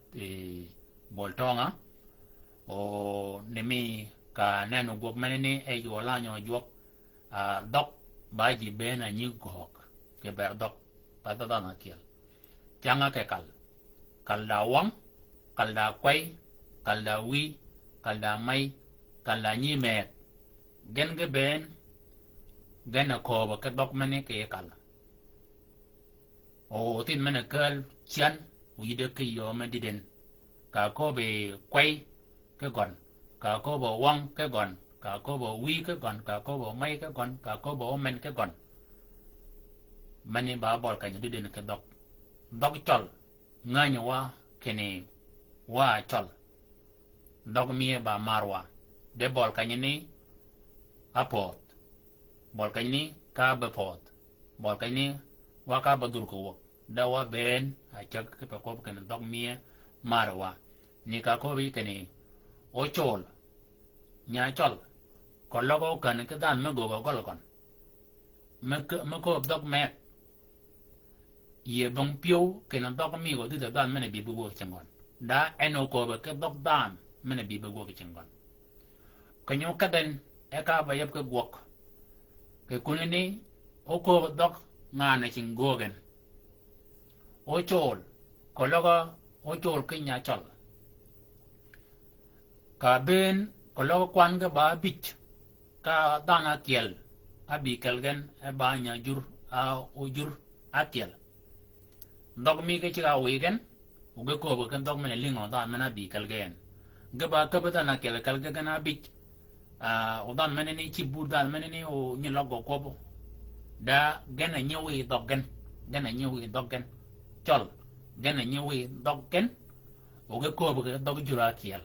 A: boltonga o ne mi ka nanu gok mane ne e yo la nyo jok dok ba ji be na nyi gok ke ber dok pa da na kiel changa ke kal da wang kal da kwai kal da wi kal da mai kal da nyi me gen ge ben gen na ko ba ke dok mane ke kal o tin mane kal chan wi de ke yo ma di den ka ko be kwai cái gon cả có bộ wang cái gon cả có bộ wi cái gon cả có bộ may cái gon cả có bộ men cái gon mani ba bol ka nyudi den cái dog chol nganya wa kene wa chol dog mie ba marwa de bol ka nyini apot bol ka nyini ka be pot bol ka nyini wa ka ba dur ko da wa ben a chak ke pa ko kene dog mie marwa ni ka ko bi kene o chol nya chol ko logo kan ke dan me go go kon me ko dog me ye bong pio ke na dog mi go de dan me bi bu go chengon da eno ko be ke dog dan me bi bu go chengon ko nyo ka den e ka ba yeb ke gok ke kunini o ko dog nga na chin gogen o chol ko logo o chol ke nya chol ka ben ko lo kwan ga ba bich ka dana tiel abi kelgen e ba nya jur a o jur atiel dog mi ke chira wegen u ge ko ba kan dog mena lingo da mena bi kelgen ga ba ka ba dana kel kelga gana bich o dan mena ni chi bu dan mena ni o ni logo ko bo da gana nyewi doggen gana nyewi doggen chol gana nyewi doggen o ge ko ba dog jura tiel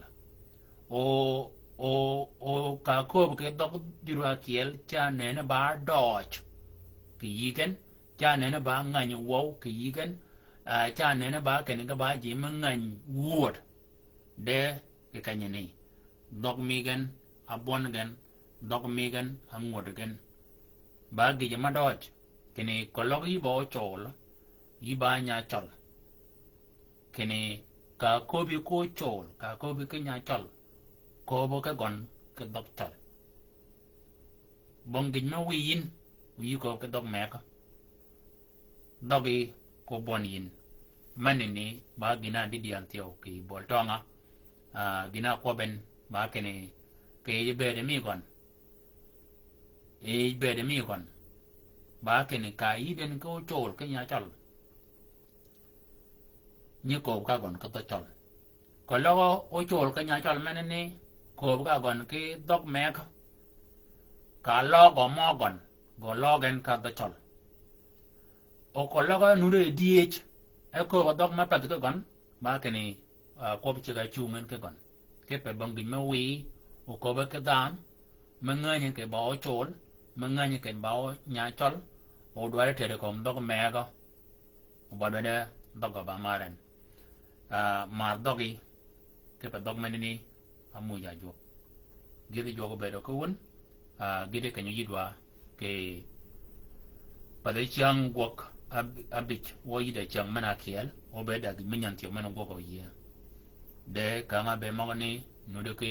A: o ka ko ke dog dirwa kiel cha ne ba dodge ki yigen cha ne ba ngany wo ki yigen cha ne ba ke ne ba ji ngany wood de ke kanyeni dog migen abon gen dog migen angod gen ba gi ma dodge kene kologi bo chol yi ba nya chol kene ka ko bi ko chol ka ko bi ke nya chol ko bo ka gon cái dog chol bong gin ma wi ko cái dog me ka dogi ko bon yin manini ba gina di dian tio ki bol tonga gina ko ben ba kene ke be de mi gon ba kene ka yi den ko chol cái nya chol như ko ka gon ka to chol ko logo o chol ka nya chol menene ko ga gon ki dog mek ka logo mo gon go logen ka da chol o ko logo nu de dh e ko dog ma pat ka gon ba ke ni ko bi ga chu ngen ke gon ke pe bang bin ma wi o ko ba ka dan ma nga ni ke ba o chol ma nga ni ke ba o nya chol o do re te ko dog me ga o ba de dog ba maren mar dogi ke pa dog menini amu ya jo gidi jo be do ko won gidi ka nyu yidwa ke pa de chang gok abich wo yide chang mana kiel o be da gi minyan ti mena go ko ye de ka nga be mo ni no de ke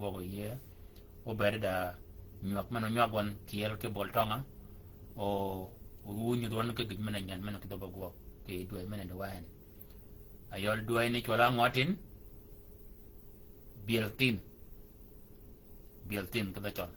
A: go ko ye o be da nyak mana nyak wan kiel ke bol tonga o wu nyu don ke gi mena nyan mena ke do go ke do mena do wan ayol duay ni chola ngotin built in kada chon